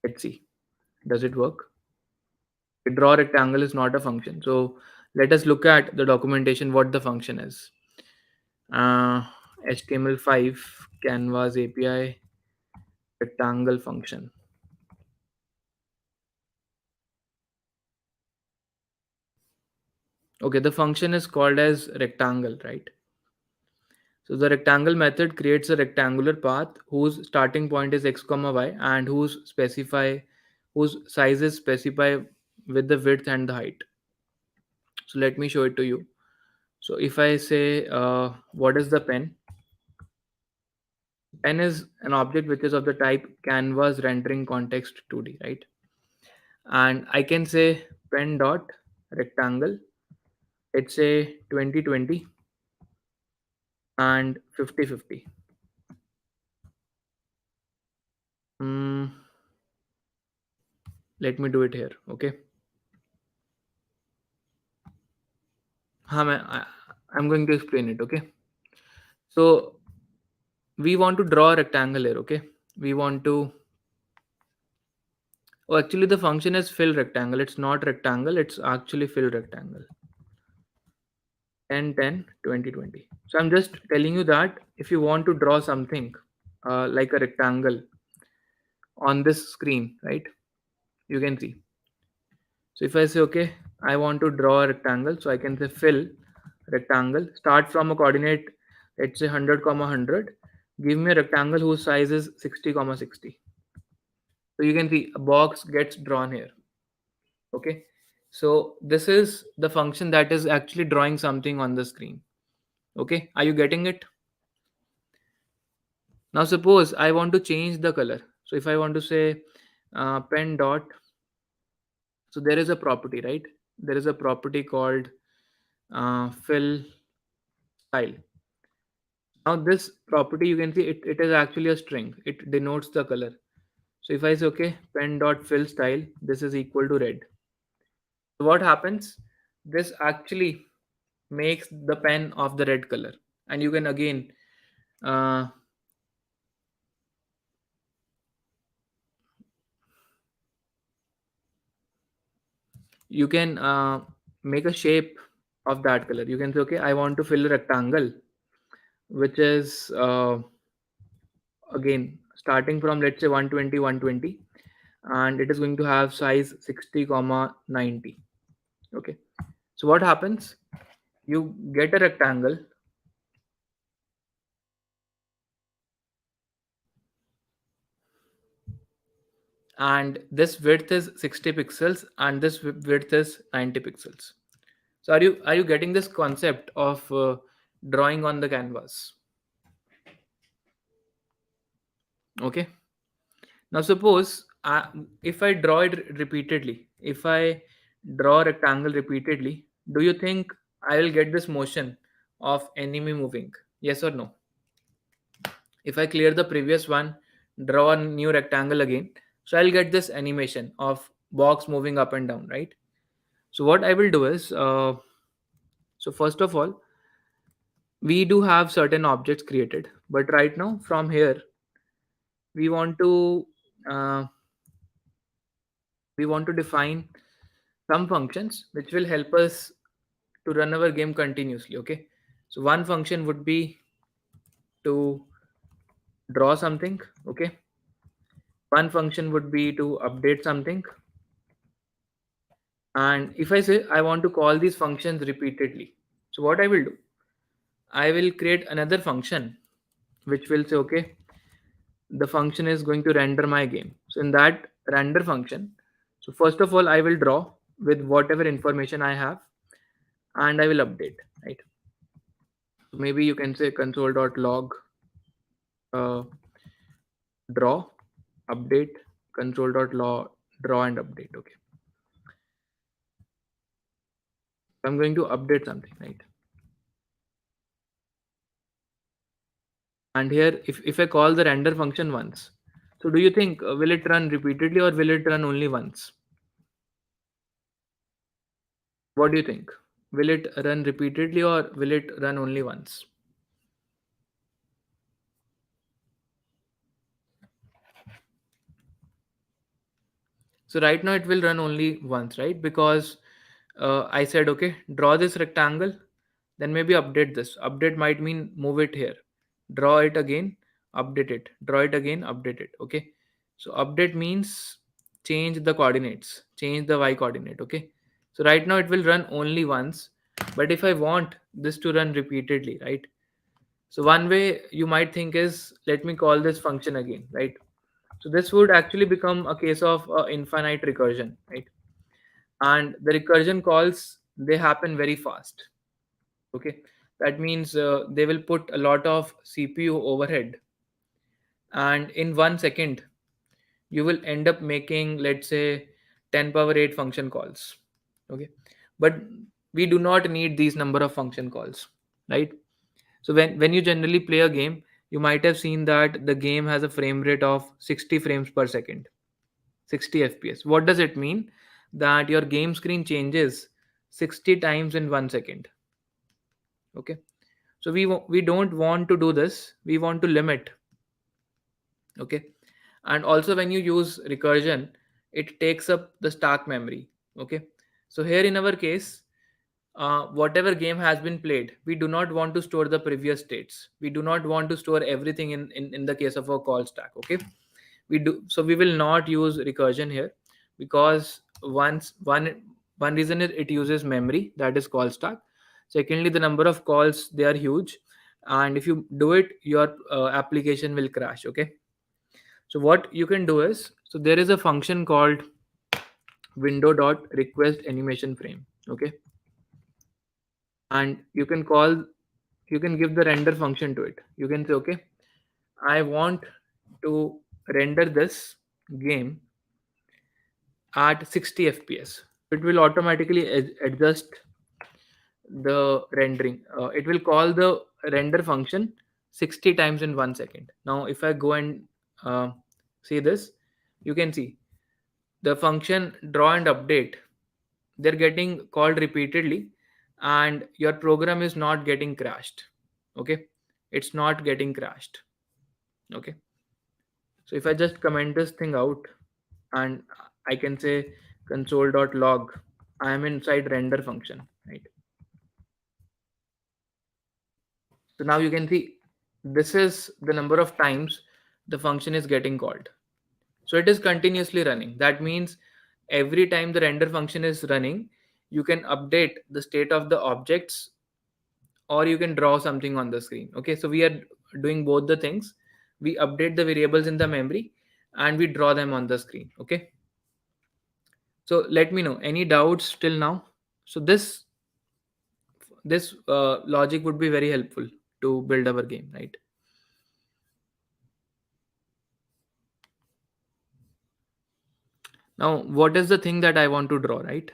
Let's see, does it work? Draw rectangle is not a function. So let us look at the documentation what the function is. HTML5 canvas API rectangle function. Okay, the function is called as rectangle, right? So the rectangle method creates a rectangular path whose starting point is x comma y and whose sizes specify with the width and the height. So let me show it to you. So if I say what is the pen? Pen is an object which is of the type canvas rendering context 2D, right? And I can say pen dot rectangle. It's a 2020 and 5050. Mm, let me do it here. Okay. I'm going to explain it. Okay. So we want to draw a rectangle here. Okay. We want to. Oh, actually, the function is fill rectangle. It's not rectangle. It's actually fill rectangle. 10, 10, 20, 20. So I'm just telling you that if you want to draw something like a rectangle on this screen, right? You can see. So if I say, okay, I want to draw a rectangle, so I can say fill rectangle, start from a coordinate, let's say 100 comma 100, give me a rectangle whose size is 60 comma 60. So you can see a box gets drawn here. Okay, so this is the function that is actually drawing something on the screen. Okay, are you getting it? Now suppose I want to change the color. So if I want to say pen dot, so there is a property, right? There is a property called fill style. Now this property, you can see it is actually a string. It denotes the color. So if I say, okay, pen dot fill style, this is equal to red. So what happens? This actually makes the pen of the red color. And you can again, uh, you can make a shape of that color. You can say, okay, I want to fill a rectangle, which is again starting from, let's say, 120, 120, and it is going to have size 60 comma 90. Okay, so what happens? You get a rectangle, and this width is 60 pixels and this width is 90 pixels. So are you getting this concept of drawing on the canvas? Okay, now suppose if I draw it repeatedly, if I draw a rectangle repeatedly, do you think I will get this motion of enemy moving? Yes or no? If I clear the previous one, draw a new rectangle again, so I'll get this animation of box moving up and down, right? So what I will do is, so first of all, we do have certain objects created, but right now from here we want to uh, we want to define some functions which will help us to run our game continuously. Okay, so one function would be to draw something. Okay, one function would be to update something, And if I say I want to call these functions repeatedly, so what I will do, I will create another function which will say, okay, the function is going to render my game. So in that render function, so first of all, I will draw with whatever information I have and I will update, right? So maybe you can say console.log uh, draw, update, console.log draw and update. Okay. So I'm going to update something, right? And here, if I call the render function once, so do you think will it run repeatedly or will it run only once? What do you think? Will it run repeatedly or will it run only once? So right now it will run only once, right? Because I said, okay, draw this rectangle, then maybe update this. Update might mean move it here. Draw it again, update it. Draw it again, update it. Okay. So update means change the coordinates, change the y coordinate. Okay. So right now it will run only once. But if I want this to run repeatedly, right? So one way you might think is let me call this function again, right? So this would actually become a case of infinite recursion, right? And the recursion calls, they happen very fast. Okay, that means they will put a lot of CPU overhead, and in 1 second you will end up making, let's say, 10 power 8 function calls. Okay, but we do not need these number of function calls, right? So when you generally play a game, you might have seen that the game has a frame rate of 60 frames per second, 60 fps. What does it mean? That your game screen changes 60 times in 1 second. Okay, so we don't want to do this, we want to limit. Okay, and also when you use recursion, it takes up the stack memory. Okay, so here in our case, whatever game has been played, we do not want to store the previous states, we do not want to store everything in the case of a call stack. Okay, we do, so we will not use recursion here, because once one reason is it uses memory, that is call stack. Secondly, the number of calls, they are huge, and if you do it, your application will crash. Okay, so what you can do is, so there is a function called window dot request animation frame. Okay, and you can give the render function to it. You can say, okay, I want to render this game at 60 fps. It will automatically adjust the rendering. It will call the render function 60 times in 1 second. Now if I go and uh, see this, you can see the function draw and update, they're getting called repeatedly, and your program is not getting crashed. Okay, it's not getting crashed. Okay, so if I just comment this thing out, and I can say console.log, I am inside render function, right? So now you can see this is the number of times the function is getting called. So it is continuously running. That means every time the render function is running, you can update the state of the objects, or you can draw something on the screen. Okay, so we are doing both the things. We update the variables in the memory and we draw them on the screen. Okay, so let me know any doubts till now. So this logic would be very helpful to build our game, right? Now what is the thing that I want to draw, right?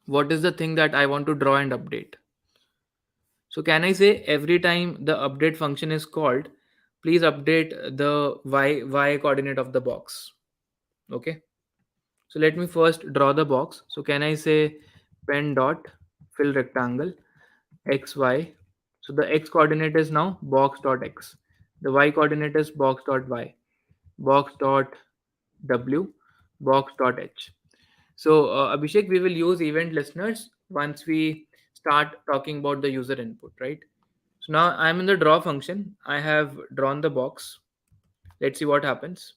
What is the thing that I want to draw and update? So can I say every time the update function is called, please update the y coordinate of the box? Okay, so let me first draw the box. So can I say pen dot fill rectangle xy? So the x coordinate is now box dot x, the y coordinate is box dot y, box dot w, box dot h. So Abhishek, we will use event listeners once we start talking about the user input, right? So now I'm in the draw function, I have drawn the box. Let's see what happens.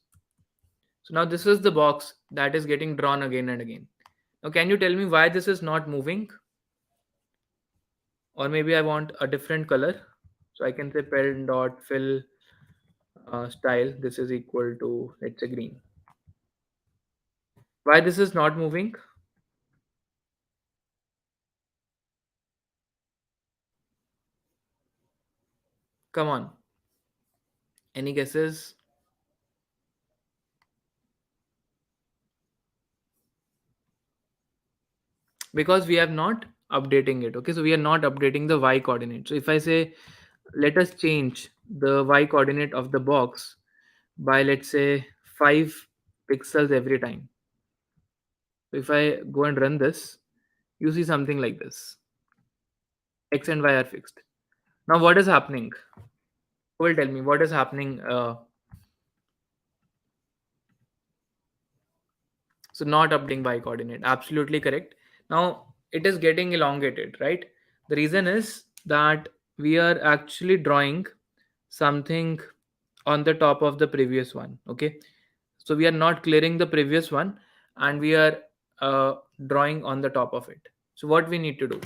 So now this is the box that is getting drawn again and again. Now can you tell me why this is not moving? Or maybe I want a different color. So I can say pen dot fill style, this is equal to, let's say, green. Why this is not moving? Come on, any guesses? Because we are not updating it. Okay, so we are not updating the y coordinate. So if I say let us change the y coordinate of the box by, let's say, 5 pixels every time. So if I go and run this, you see something like this. X and y are fixed. Now what is happening? Who will tell me what is happening? So not updating y coordinate. Absolutely correct. Now it is getting elongated, right? The reason is that we are actually drawing something on the top of the previous one. Okay. So we are not clearing the previous one, and we are uh, drawing on the top of it. So what we need to do?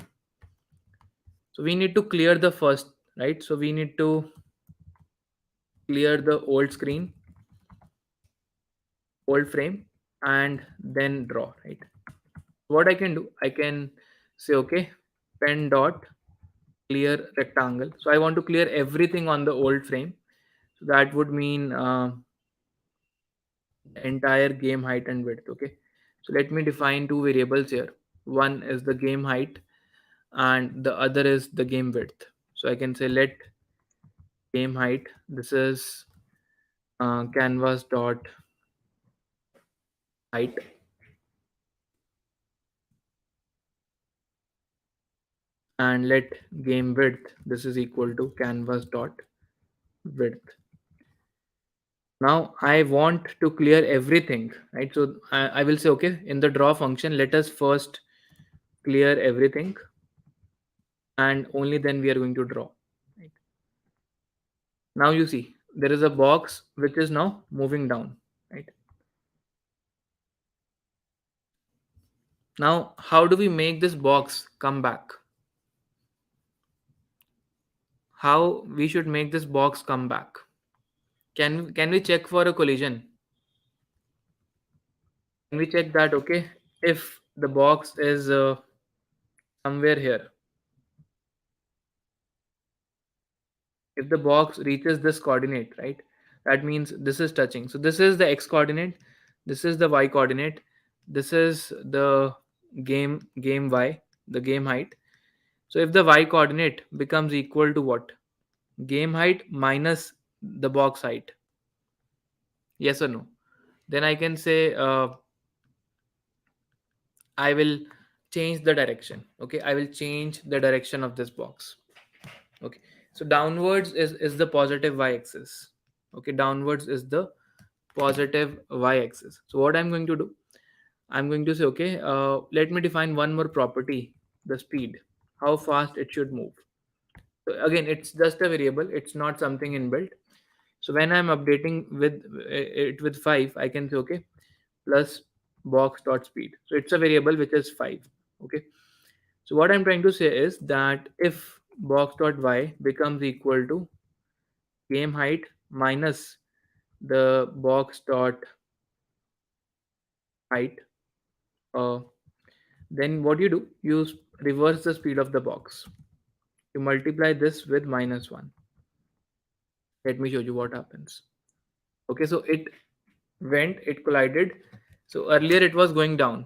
So we need to clear the first, right? So we need to clear the old screen, old frame, and then draw, right? What I can do, I can say, okay, pen dot clear rectangle. So I want to clear everything on the old frame. So that would mean the entire game height and width. Okay. So let me define two variables here. One is the game height and the other is the game width. So I can say let game height. This is canvas dot height, and let game width. This is equal to canvas dot width. Now I want to clear everything, right? So I will say, okay, in the draw function, let us first clear everything, and only then we are going to draw. Right? Now you see there is a box which is now moving down, right? Now how do we make this box come back? How we should make this box come back? Can we check for a collision? Can we check that, okay, if the box is somewhere here, if the box reaches this coordinate, right, that means this is touching. So this is the x coordinate, this is the y coordinate, this is the game y, the game height. So if the y coordinate becomes equal to what? Game height minus the box height, yes or no, then I can say I will change the direction. Okay, I will change the direction of this box. Okay, so downwards is the positive y axis. Okay, downwards is the positive y axis. So what I'm going to do, I'm going to say, okay, let me define one more property, the speed, how fast it should move. So again, it's just a variable, it's not something inbuilt. So when I'm updating with it with 5, I can say, okay, plus box dot speed. So it's a variable which is 5. Okay, so what I'm trying to say is that if box dot y becomes equal to game height minus the box dot height, uh, then what you do, you reverse the speed of the box. You multiply this with -1. Let me show you what happens. Okay, so it went, it collided. So earlier it was going down.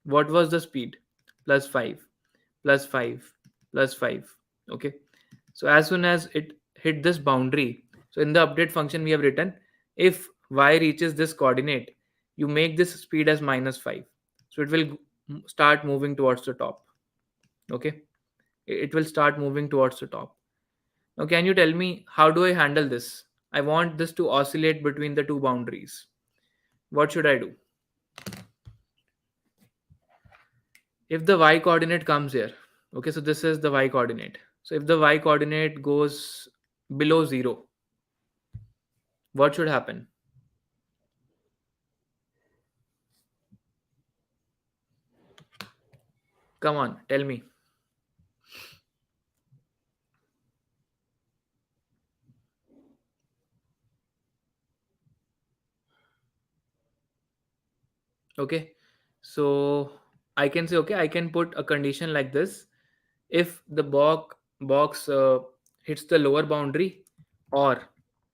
What was the speed? Plus 5, plus 5, plus 5. Okay, so as soon as it hit this boundary, so in the update function we have written, if y reaches this coordinate, you make this speed as -5. So it will start moving towards the top. Okay, it will start moving towards the top. Now can you tell me how do I handle this? I want this to oscillate between the two boundaries. What should I do? If the y coordinate comes here, okay, so this is the y coordinate. So if the y coordinate goes below 0, what should happen? Come on, tell me. Okay, so I can say, okay, I can put a condition like this: if the box hits the lower boundary, or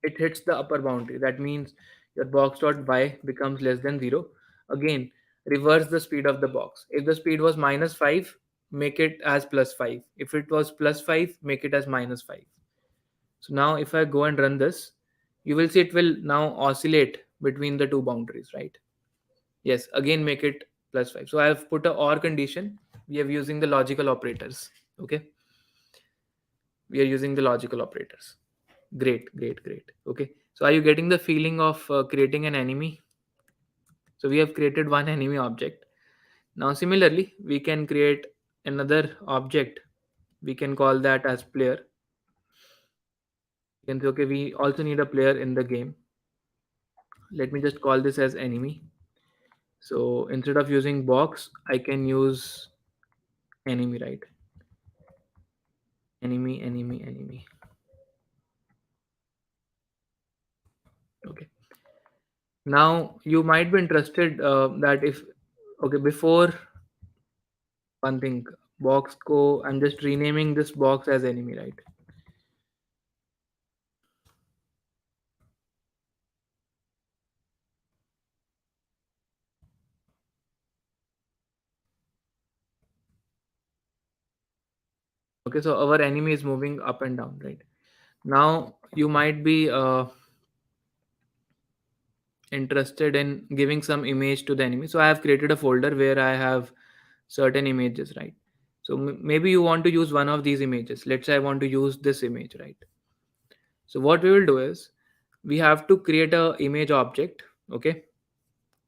it hits the upper boundary, that means your box dot y becomes less than 0. Again, reverse the speed of the box. If the speed was -5, make it as +5. If it was +5, make it as -5. So now if I go and run this, you will see it will now oscillate between the two boundaries, right? Yes, again make it +5. So I have put a or condition. We are using the logical operators. Okay, we are using the logical operators. Great, great, great. Okay, so are you getting the feeling of creating an enemy? So we have created one enemy object. Now similarly, we can create another object. We can call that as player. You can say, okay, we also need a player in the game. Let me just call this as enemy. So instead of using box, I can use enemy, right? Enemy, enemy, enemy. Okay. Now you might be interested that if, okay, before one thing, box co, I'm just renaming this box as enemy, right? Okay, so our enemy is moving up and down, right? Now you might be interested in giving some image to the enemy. So I have created a folder where I have certain images, right? So maybe you want to use one of these images. Let's say I want to use this image, right? So what we will do is we have to create a image object. Okay,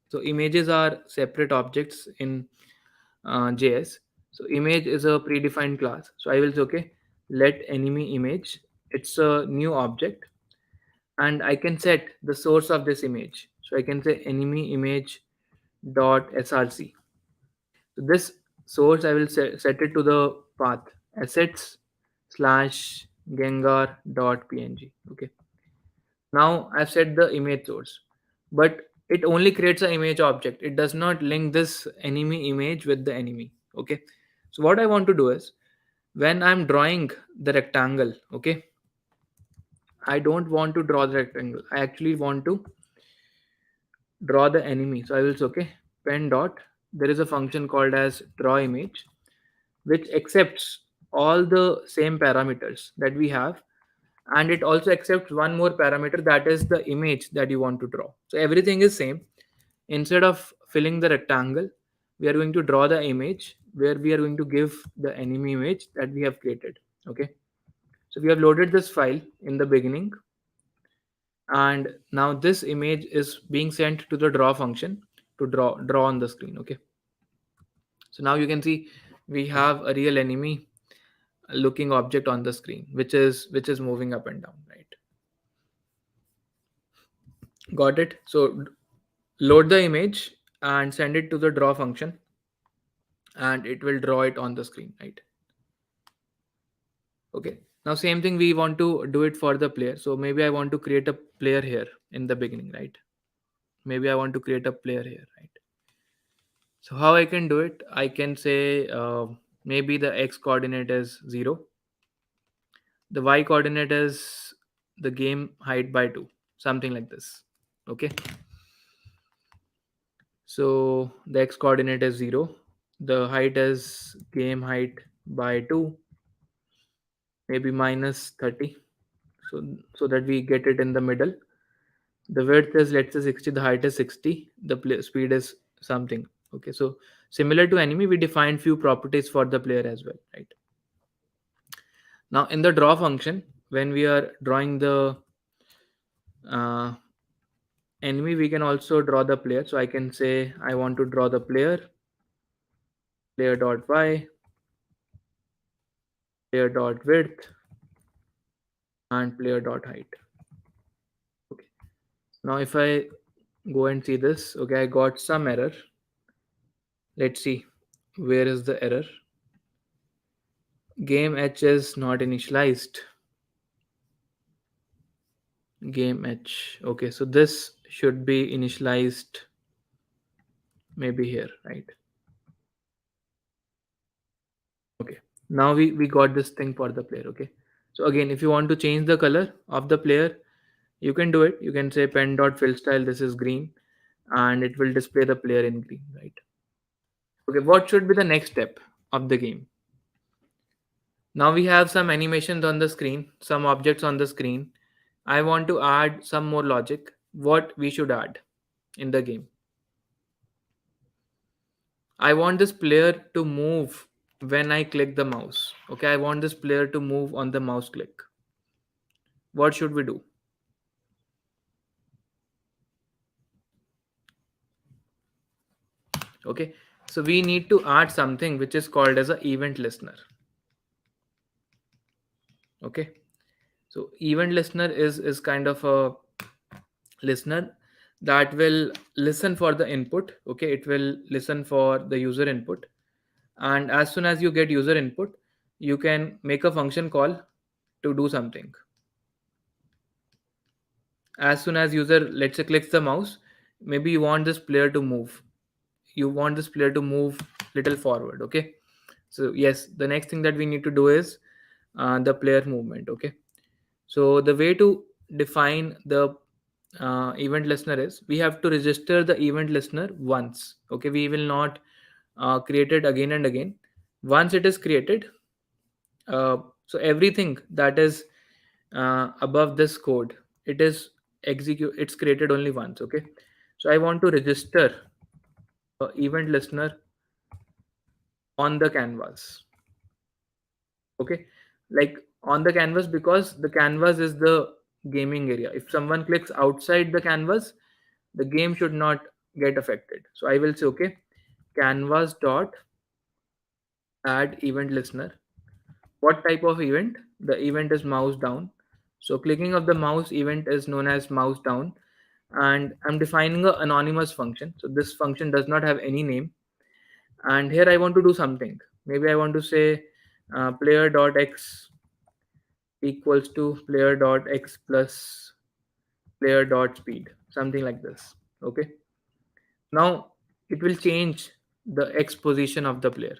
so images are separate objects in JS. So image is a predefined class. So I will say, okay, let enemy image. It's a new object, and I can set the source of this image. So I can say enemy image dot src. So this source I will set it to the path assets slash gengar dot png. Okay. Now I've set the image source, but it only creates an image object. It does not link this enemy image with the enemy. Okay. So what I want to do is when I'm drawing the rectangle, okay, I don't want to draw the rectangle. I actually want to draw the enemy. So I will say, okay, pen dot. There is a function called as draw image, which accepts all the same parameters that we have, and it also accepts one more parameter, that is the image that you want to draw. So everything is same. Instead of filling the rectangle, we are going to draw the image where we are going to give the enemy image that we have created. Okay, so we have loaded this file in the beginning, and now this image is being sent to the draw function to draw on the screen. Okay, so now you can see we have a real enemy looking object on the screen, which is moving up and down, right? Got it. So load the image and send it to the draw function, and it will draw it on the screen, right? Okay, now same thing we want to do it for the player. So maybe I want to create a player here in the beginning, right? Maybe I want to create a player here, right? So how I can do it? I can say maybe the x coordinate is 0, the y coordinate is the game height by 2, something like this. Okay, so the x coordinate is 0, the height is game height by 2, maybe -30, so that we get it in the middle. The width is, let's say, 60, the height is 60, the speed is something. Okay, so similar to enemy, we defined few properties for the player as well, right? Now in the draw function, when we are drawing the uh, enemy, we can also draw the player. So I can say I want to draw the player dot y, player dot width, and player dot height. Okay, now if I go and see this, okay, I got some error. Let's see where is the error. Game H is not initialized. Game H. Okay, so this should be initialized maybe here, right? Okay. Now we got this thing for the player. Okay. So again, if you want to change the color of the player, you can do it. You can say pen dot fill style. This is green, and it will display the player in green, right? Okay. What should be the next step of the game? Now we have some animations on the screen, some objects on the screen. I want to add some more logic. What we should add in the game? I want this player to move when I click the mouse. Okay, I want this player to move on the mouse click. What should we do? Okay, so we need to add something which is called as a event listener. Okay, so event listener is kind of a listener that will listen for the input. Okay, it will listen for the user input, and as soon as you get user input, you can make a function call to do something. As soon as user, let's say, clicks the mouse, maybe you want this player to move, you want this player to move little forward. Okay, so yes, the next thing that we need to do is the player movement. Okay, so the way to define the event listener is we have to register the event listener once. Okay, we will not create it again and again. Once it is created, so everything that is above this code, it is execute, it's created only once. Okay, so I want to register event listener on the canvas. Okay, like on the canvas, because the canvas is the gaming area. If someone clicks outside the canvas, the game should not get affected. So I will say, okay, canvas dot add event listener. What type of event? The event is mouse down. So clicking of the mouse event is known as mouse down, and I'm defining an anonymous function. So this function does not have any name, and here I want to do something. Maybe I want to say player dot x equals to player dot x plus player dot speed, something like this. Okay, now it will change the x position of the player.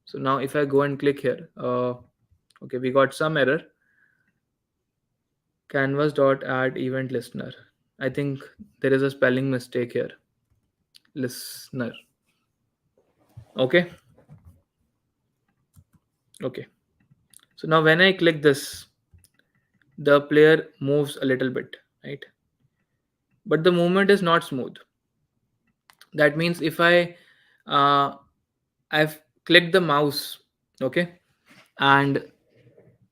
So now if I go and click here, okay, we got some error. Canvas dot add event listener. I think there is a spelling mistake here. Listener. Okay, okay. So now when I click this, the player moves a little bit, right? But the movement is not smooth. That means if uh, I've clicked the mouse, okay, and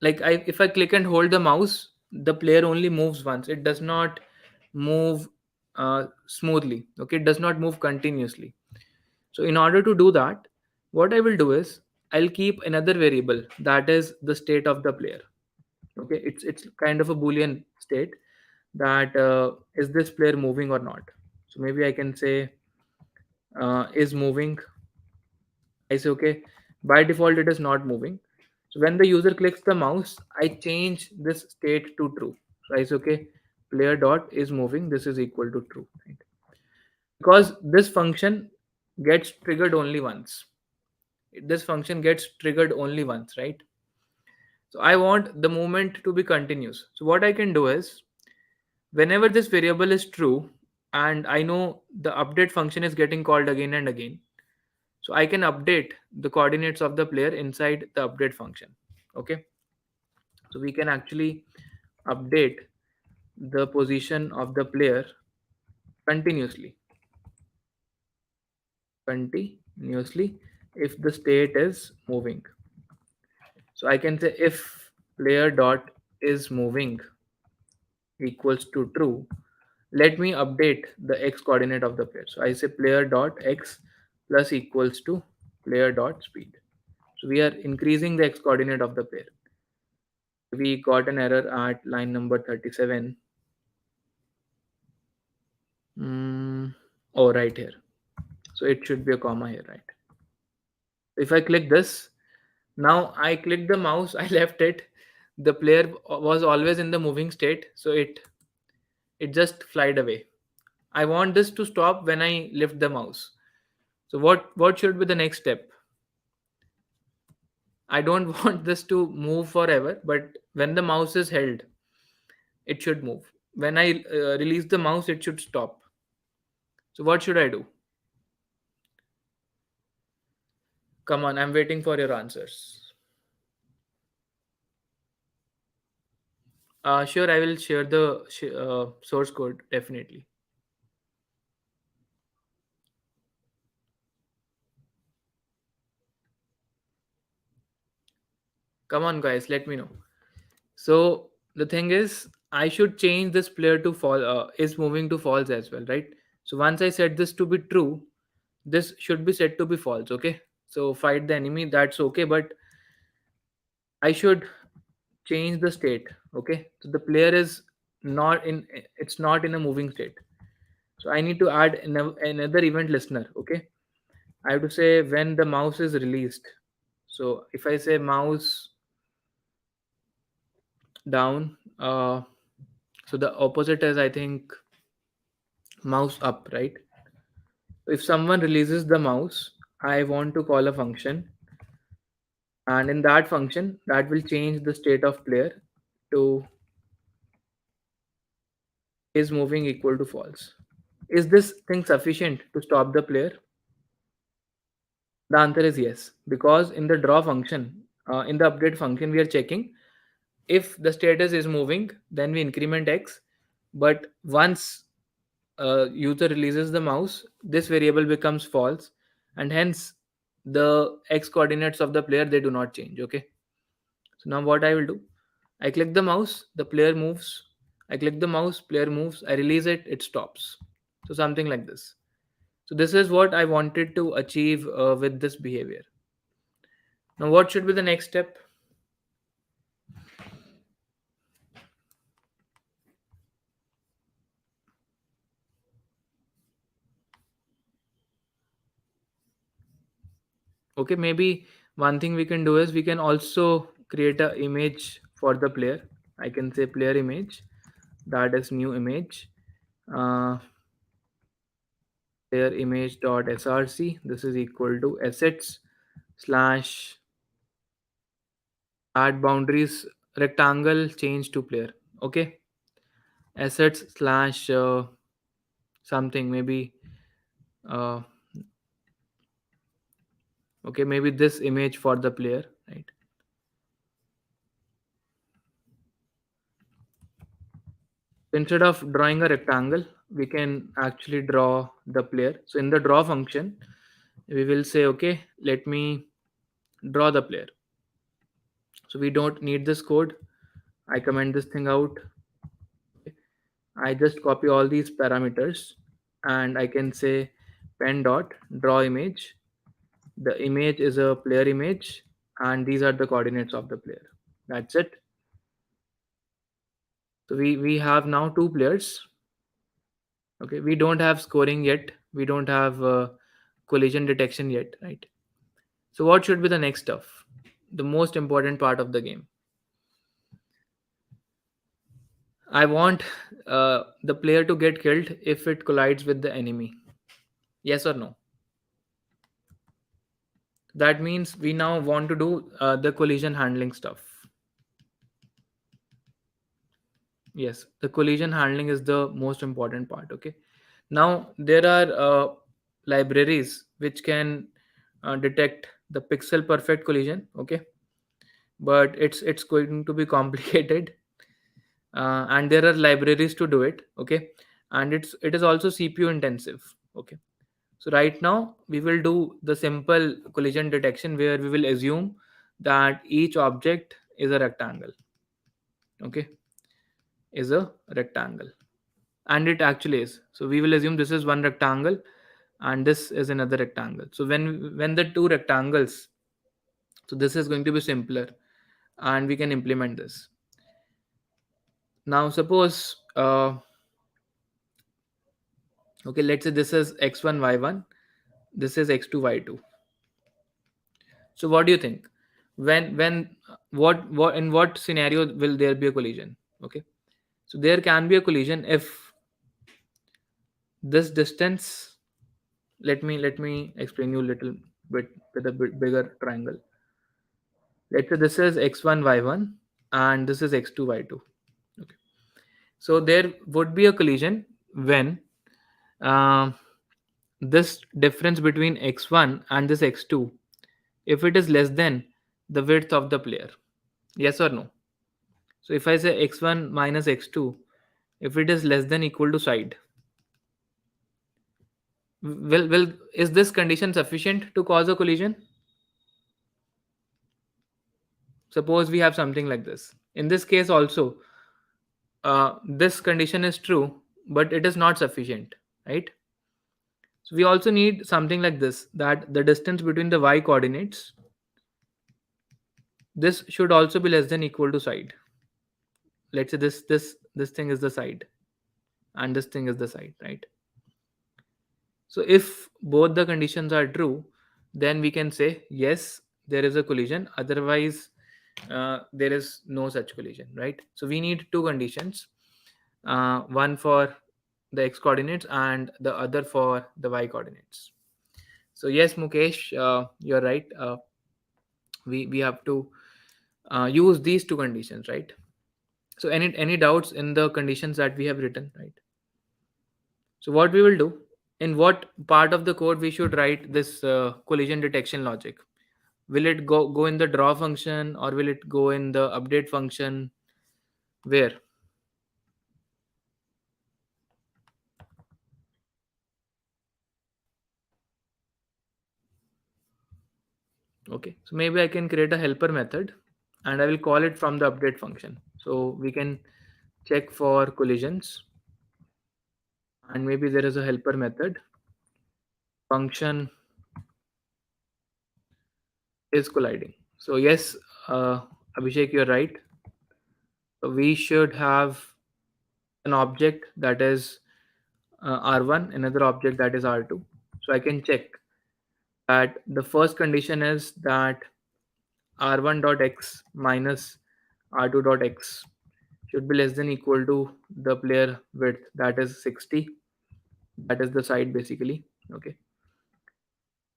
like if I click and hold the mouse, the player only moves once. It does not move smoothly. Okay, it does not move continuously. So in order to do that, what I will do is I'll keep another variable, that is the state of the player. Okay, it's kind of a boolean state, that is this player moving or not. So maybe I can say is moving. I say okay, by default it is not moving. So when the user clicks the mouse, I change this state to true. So I say okay, player dot is moving, this is equal to true, right? Because this function gets triggered only once. This function gets triggered only once, right? So I want the movement to be continuous. So what I can do is, whenever this variable is true and I know the update function is getting called again and again, so I can update the coordinates of the player inside the update function. Okay, so we can actually update the position of the player continuously continuously if the state is moving. So I can say if player dot is moving equals to true, let me update the x coordinate of the player. So I say player dot x plus equals to player dot speed. So we are increasing the x coordinate of the player. We got an error at line number 37. Oh, right here. So it should be a comma here, right? If I click this, Now I clicked the mouse, I left it. The player was always in the moving state, so it just flied away. I want this to stop when I lift the mouse. So what should be the next step? I don't want this to move forever, but when the mouse is held, it should move. When I release the mouse, it should stop. So what should I do? Come on, I'm waiting for your answers. Sure, I will share the source code definitely. Come on, guys, let me know. So the thing is, I should change this player to fall is moving to false as well, right? So once I set this to be true, this should be set to be false. Okay. So fight the enemy. That's okay, but I should change the state. Okay. So the player is not in. It's not in a moving state. So I need to add another event listener. Okay. I have to say when the mouse is released. So if I say mouse down, so the opposite is, I think, mouse up, right? If someone releases the mouse, I want to call a function, and in that function, that will change the state of player to is moving equal to false. Is this thing sufficient to stop the player? The answer is yes, because in the draw function, in the update function, we are checking if the status is moving, then we increment x. But once user releases the mouse, this variable becomes false, and hence the x coordinates of the player, they do not change. Okay. So now what I will do, I click the mouse, the player moves. I click the mouse, player moves. I release it, it stops. So something like this. So this is what I wanted to achieve with this behavior. Now what should be the next step? Okay, maybe one thing we can do is we can also create a image for the player. I can say player image, that is new image, uh, player image dot src. This is equal to assets slash add boundaries rectangle change to player. Okay, assets slash something, maybe uh, okay, maybe this image for the player, right? Instead of drawing a rectangle, we can actually draw the player. So in the draw function, we will say, okay, let me draw the player. So we don't need this code. I comment this thing out. I just copy all these parameters, and I can say pen dot draw image. The image is a player image, and these are the coordinates of the player. That's it. So we have now two players. Okay, we don't have scoring yet. We don't have collision detection yet, right? So what should be the next stuff? The most important part of the game. I want the player to get killed if it collides with the enemy. Yes or no? That means we now want to do the collision handling stuff. Yes, the collision handling is the most important part. Okay. Now there are libraries which can detect the pixel perfect collision. Okay, but it's going to be complicated, and there are libraries to do it. Okay, and it is also CPU intensive. Okay, so right now we will do the simple collision detection where we will assume that each object is a rectangle. Okay, is a rectangle, and it actually is. So we will assume this is one rectangle and this is another rectangle. So when the two rectangles, so this is going to be simpler, and we can implement this. Now suppose okay, let's say this is x1 y1, this is x2 y2. So what do you think? What in what scenario will there be a collision? Okay, so there can be a collision if this distance, let me explain you a little bit with a bit bigger triangle. Let's say this is x1 y1 and this is x2 y2. Okay, so there would be a collision when um, this difference between x1 and this x2, if it is less than the width of the player. Yes or no? So if I say x1 minus x2, if it is less than equal to side, will is this condition sufficient to cause a collision? Suppose we have something like this. In this case also, this condition is true, but it is not sufficient, right? So we also need something like this, that the distance between the y coordinates, this should also be less than equal to side. Let's say this thing is the side and this thing is the side, right? So if both the conditions are true, then we can say yes, there is a collision. Otherwise, there is no such collision, right? So we need two conditions, one for the x coordinates and the other for the y coordinates. So yes, Mukesh, you're right. We have to use these two conditions, right? So any doubts in the conditions that we have written, right? So what we will do, in what part of the code we should write this collision detection logic? Will it go in the draw function or will it go in the update function? Where? Okay, so maybe I can create a helper method and I will call it from the update function. So we can check for collisions and maybe there is a helper method function is colliding. So yes, Abhishek, you're right. So we should have an object that is R1, another object that is R2. So I can check that the first condition is that R1 dot x minus R2 dot x should be less than equal to the player width, that is 60. That is the side basically. Okay.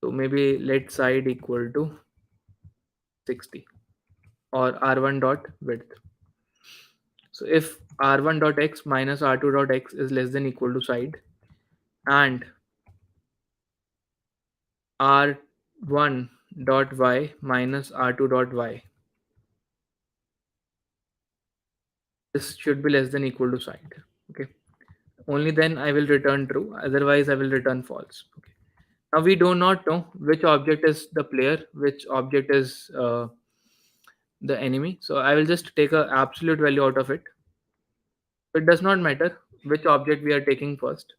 So maybe let side equal to 60 or R1 dot width. So if R1 dot x minus R2 dot x is less than equal to side and R1 dot y minus R2 dot y, this should be less than equal to side. Okay, only then I will return true, otherwise I will return false. Okay, now we do not know which object is the player, which object is the enemy, so I will just take a absolute value out of it. It does not matter which object we are taking first,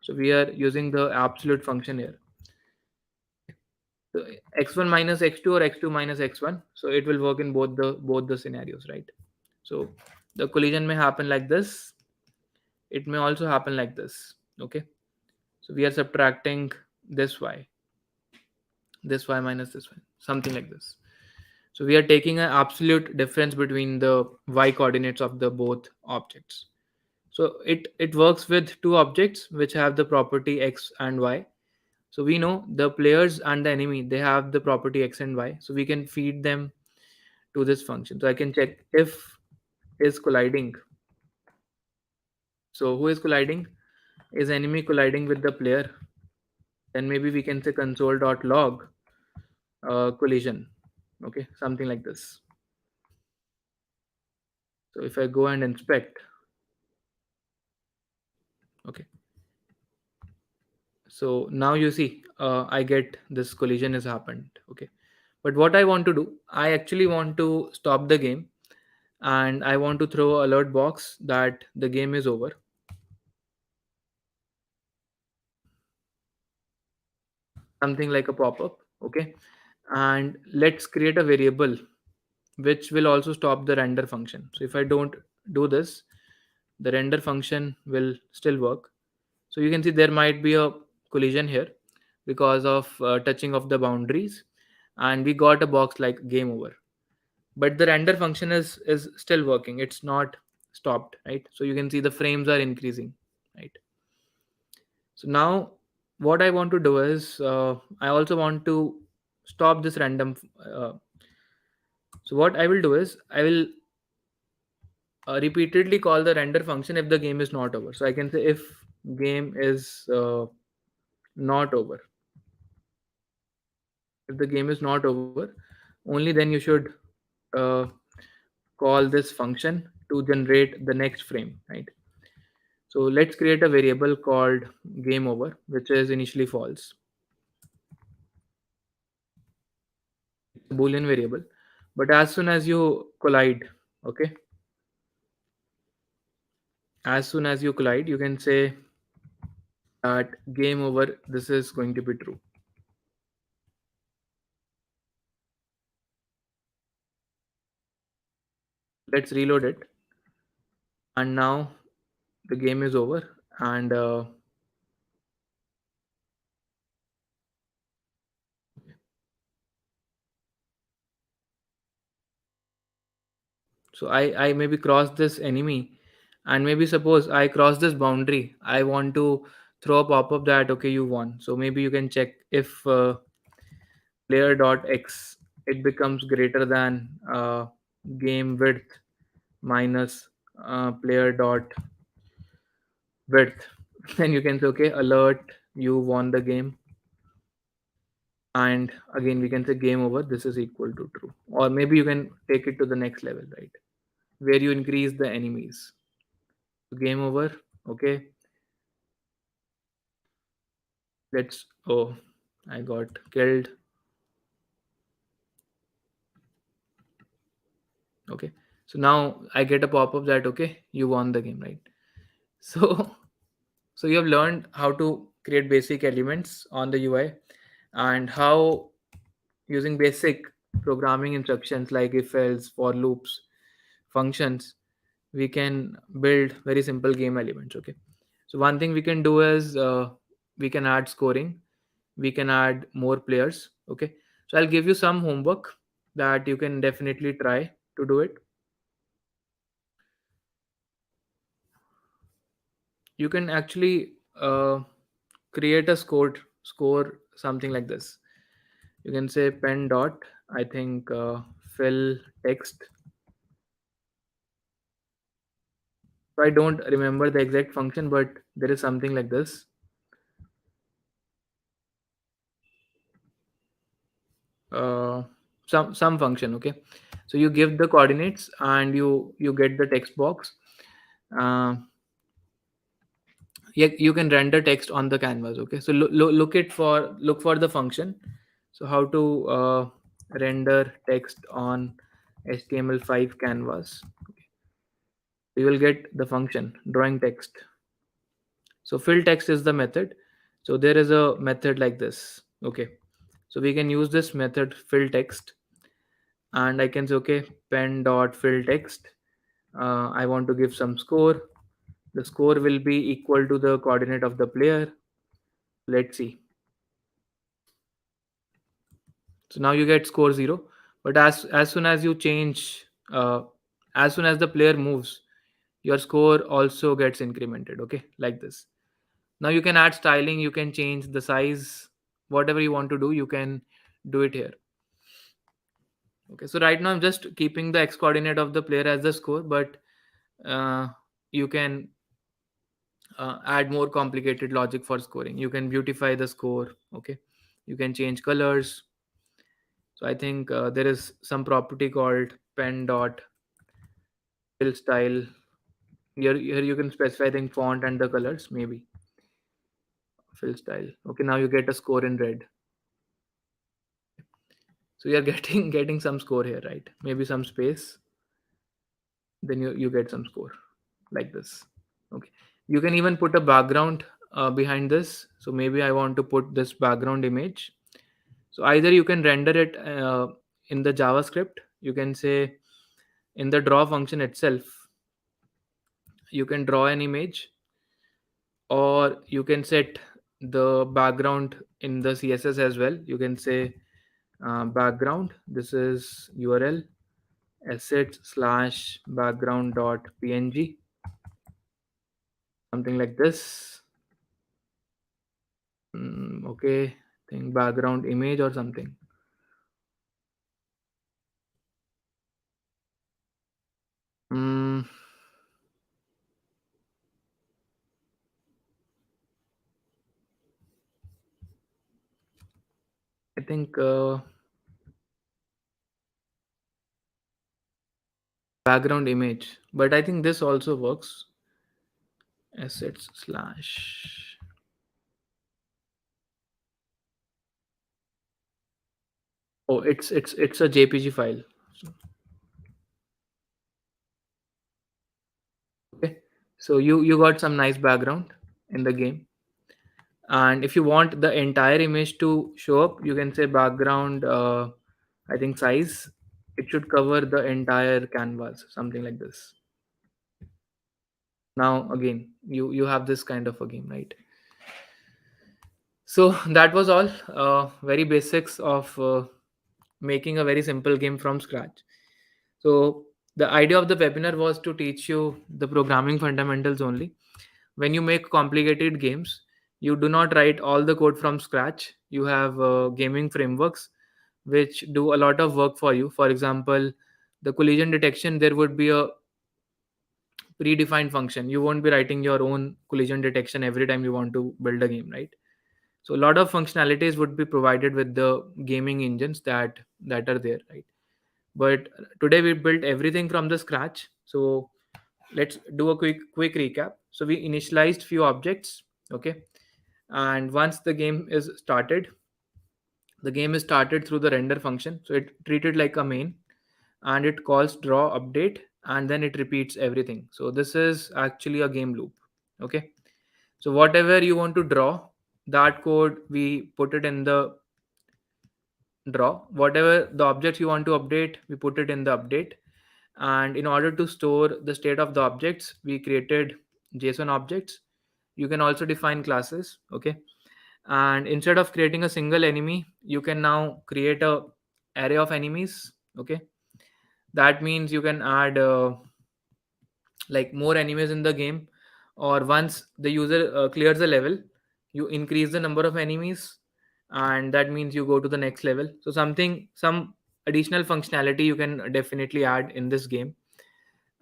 so we are using the absolute function here. So x1 minus x2 or x2 minus x1, so it will work in both the scenarios, right? So the collision may happen like this, it may also happen like this. Okay, so we are subtracting this y minus this y, something like this. So we are taking an absolute difference between the y coordinates of the both objects. So it works with two objects which have the property x and y. So we know the players and the enemy, they have the property x and y, so we can feed them to this function. So I can check if is colliding. So who is colliding? Is enemy colliding with the player? Then maybe we can say console.log collision. Okay, something like this. So if I go and inspect, okay, so now you see I get this collision has happened. Okay, but what I want to do, I actually want to stop the game and I want to throw alert box that the game is over. Something like a pop-up. Okay, and let's create a variable which will also stop the render function. So if I don't do this, the render function will still work. So you can see there might be a collision here because of touching of the boundaries, and we got a box like game over, but the render function is still working, it's not stopped, right? So you can see the frames are increasing, right? So now what I want to do is, I also want to stop this random, uh, so what I will do is I will repeatedly call the render function if the game is not over. So I can say if game is not over, if the game is not over, only then you should uh, call this function to generate the next frame, right? So let's create a variable called game over, which is initially false. It's a boolean variable, but as soon as you collide, okay, as soon as you collide, you can say that game over, this is going to be true. Let's reload it, and now the game is over, and so I maybe cross this enemy, and maybe suppose I cross this boundary, I want to throw a pop-up that okay, you won. So maybe you can check if player dot x, it becomes greater than game width minus player dot width, then you can say okay, alert, you won the game. And again we can say game over, this is equal to true. Or maybe you can take it to the next level, right, where you increase the enemies. Game over, okay, let's, oh, I got killed. Okay, so now I get a pop-up that okay, you won the game, right? So so you have learned how to create basic elements on the UI, and how using basic programming instructions like if else, for loops, functions, we can build very simple game elements. Okay, so one thing we can do is we can add scoring, we can add more players. Okay, so I'll give you some homework that you can definitely try to do it. You can actually create a score something like this. You can say pen dot, I think fill text. So I don't remember the exact function, but there is something like this. uh, some function. Okay, so you give the coordinates and you get the text box. uh, yeah, you can render text on the canvas. Okay, so look for the function. So how to render text on HTML5 canvas. You will get the function drawing text. So fill text is the method. So there is a method like this. Okay, so we can use this method fill text, and I can say okay, pen dot fill text. I want to give some score. The score will be equal to the coordinate of the player. Let's see. So now you get score 0, but as soon as you change, uh, as soon as the player moves, your score also gets incremented. Okay, like this. Now you can add styling, you can change the size, whatever you want to do, you can do it here. Okay, so right now I'm just keeping the x coordinate of the player as the score, but uh, you can add more complicated logic for scoring. You can beautify the score. Okay, you can change colors. So I think there is some property called pen dot fill style. Here you can specify, I think, font and the colors, maybe fill style. Okay, now you get a score in red. So you're getting some score here, right? Maybe some space, then you get some score like this. Okay, you can even put a background behind this. So maybe I want to put this background image. So either you can render it in the JavaScript. You can say in the draw function itself, you can draw an image, or you can set the background in the CSS as well. You can say background. This is URL assets slash background dot png, something like this. Okay, think background image or something. Mm, I think background image, but I think this also works. Assets slash. Oh, it's a JPG file. So, okay, so you got some nice background in the game, and if you want the entire image to show up, you can say background. I think size. It should cover the entire canvas, something like this. Now again, you have this kind of a game, right? So that was all. Very basics of making a very simple game from scratch. So the idea of the webinar was to teach you the programming fundamentals only. When you make complicated games, you do not write all the code from scratch. You have gaming frameworks which do a lot of work for you. For example, the collision detection, there would be a predefined function. You won't be writing your own collision detection every time you want to build a game, right? So a lot of functionalities would be provided with the gaming engines that are there, right? But today we built everything from the scratch. So let's do a quick recap. So we initialized few objects, okay, and once the game is started through the render function. So it treated like a main, and it calls draw update, and then it repeats everything. So this is actually a game loop, okay. So whatever you want to draw, that code we put it in the draw. Whatever the objects you want to update, we put it in the update. And in order to store the state of the objects, we created JSON objects. You can also define classes, okay. And instead of creating a single enemy, you can now create a array of enemies, okay. That means you can add like more enemies in the game, or once the user clears the level, you increase the number of enemies, and that means you go to the next level. So some additional functionality you can definitely add in this game.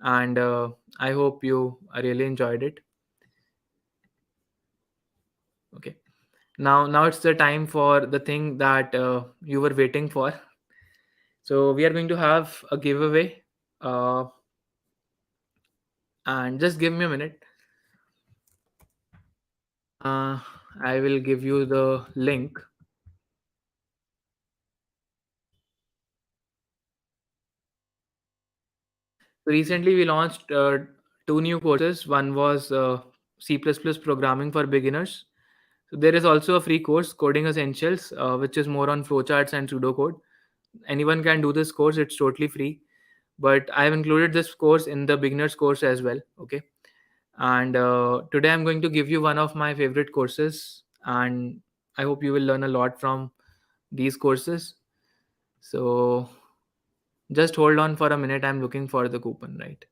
And I hope you really enjoyed it. Okay, now it's the time for the thing that you were waiting for. So we are going to have a giveaway, uh, and just give me a minute. uh, I will give you the link. So recently we launched two new courses. One was C++ programming for beginners. So there is also a free course, Coding Essentials, which is more on flowcharts and pseudocode. Anyone can do this course, it's totally free. But I have included this course in the beginners course as well, okay. And today I'm going to give you one of my favorite courses, and I hope you will learn a lot from these courses. So just hold on for a minute, I'm looking for the coupon, right?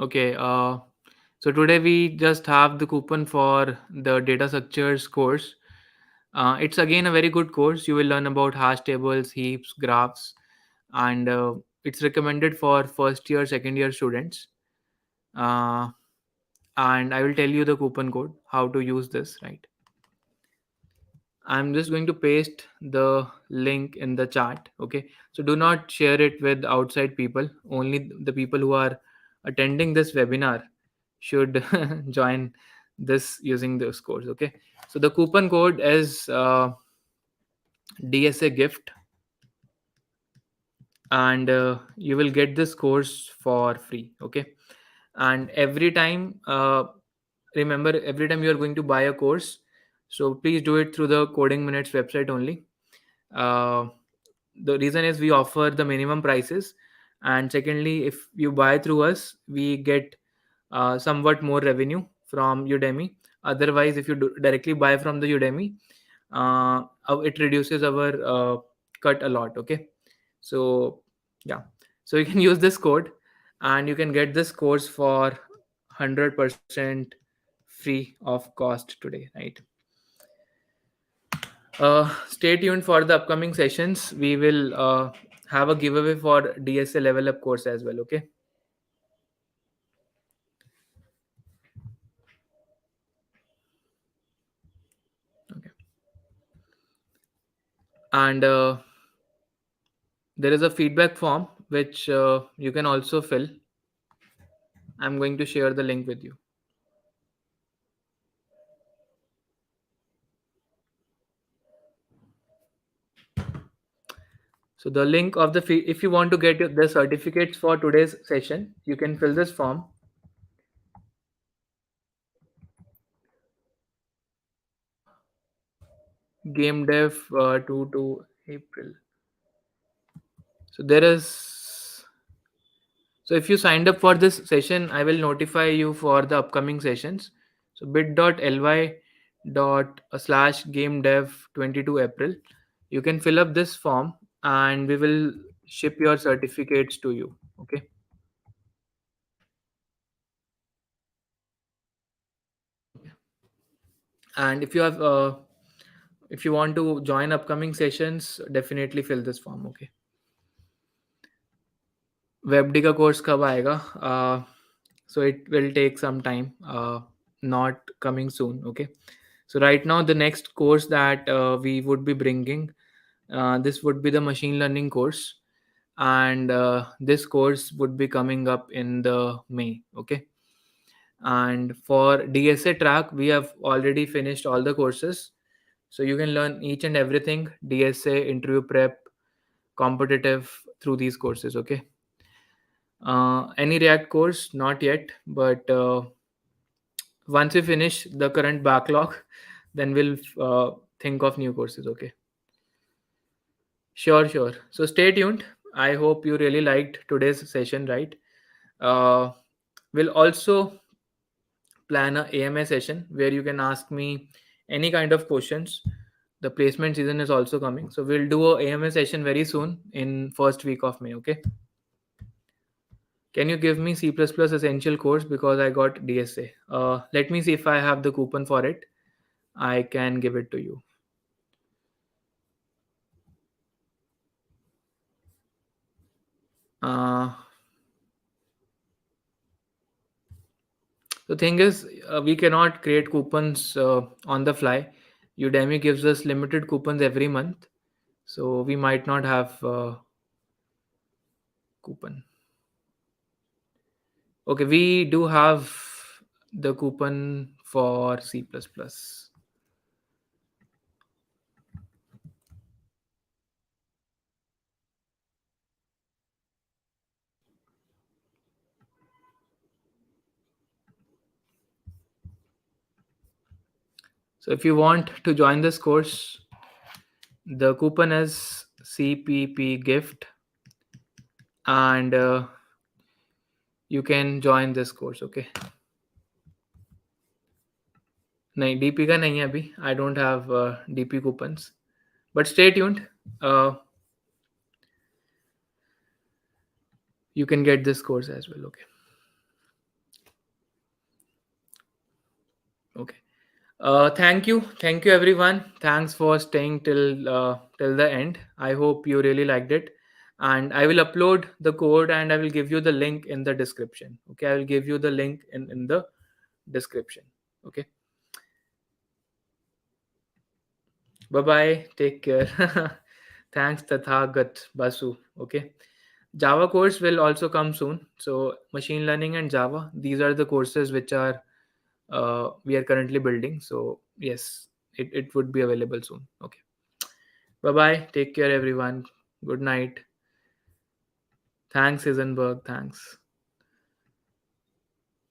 Okay, so today we just have the coupon for the data structures course. It's again a very good course. You will learn about hash tables, heaps, graphs, and it's recommended for first year, second year students. Uh, and I will tell you the coupon code, how to use this, right? I'm just going to paste the link in the chat. Okay. So do not share it with outside people. Only the people who are attending this webinar should join this using those codes. Okay, so the coupon code is DSA gift, and you will get this course for free. Okay, and every time, remember, every time you are going to buy a course, so please do it through the Coding Minutes website only. uh, the reason is we offer the minimum prices, and secondly, if you buy through us, we get somewhat more revenue from Udemy. Otherwise, if you directly buy from the Udemy, it reduces our cut a lot. Okay, so yeah, so you can use this code, and you can get this course for 100% free of cost today, right? Stay tuned for the upcoming sessions. We will have a giveaway for DSA level up course as well. Okay. Okay. And there is a feedback form which you can also fill. I'm going to share the link with you. So the link of the if you want to get the certificates for today's session, you can fill this form. Game dev 2 to April. So there is. So if you signed up for this session, I will notify you for the upcoming sessions. So bit.ly dot slash game dev 22 April. You can fill up this form and we will ship your certificates to you. Okay. And if you want to join upcoming sessions, definitely fill this form. Okay. वेबडी का course कब आएगा? So it will take some time, not coming soon. Okay, so right now the next course that we would be bringing, this would be the machine learning course, and this course would be coming up in the May. Okay, and for DSA track we have already finished all the courses, so you can learn each and everything DSA interview prep competitive through these courses. Okay. Any React course? Not yet, but once we finish the current backlog, then we'll think of new courses. Okay. Sure, sure. So stay tuned. I hope you really liked today's session, right? Uh, we'll also plan a AMA session where you can ask me any kind of questions. The placement season is also coming, so we'll do a AMA session very soon in first week of May. Okay. Can you give me C++ essential course because I got DSA? Let me see if I have the coupon for it. I can give it to you. Uh, the thing is, we cannot create coupons on the fly. Udemy gives us limited coupons every month, so we might not have coupon. Okay, we do have the coupon for C++. So if you want to join this course, the coupon is CPP gift, and you can join this course. Okay. नहीं DP का नहीं है अभी. I don't have DP coupons, but stay tuned. uh, you can get this course as well. Okay. Okay. Thank you everyone. Thanks for staying till the end. I hope you really liked it, and I will upload the code and I will give you the link in the description. Okay, I will give you the link in the description. Okay. Bye bye, take care. Thanks Tathagat Basu. Okay. Java course will also come soon. So machine learning and Java, these are the courses which are we are currently building. So yes, it would be available soon. Okay. Bye bye. Take care, everyone. Good night. Thanks, Isenberg. Thanks.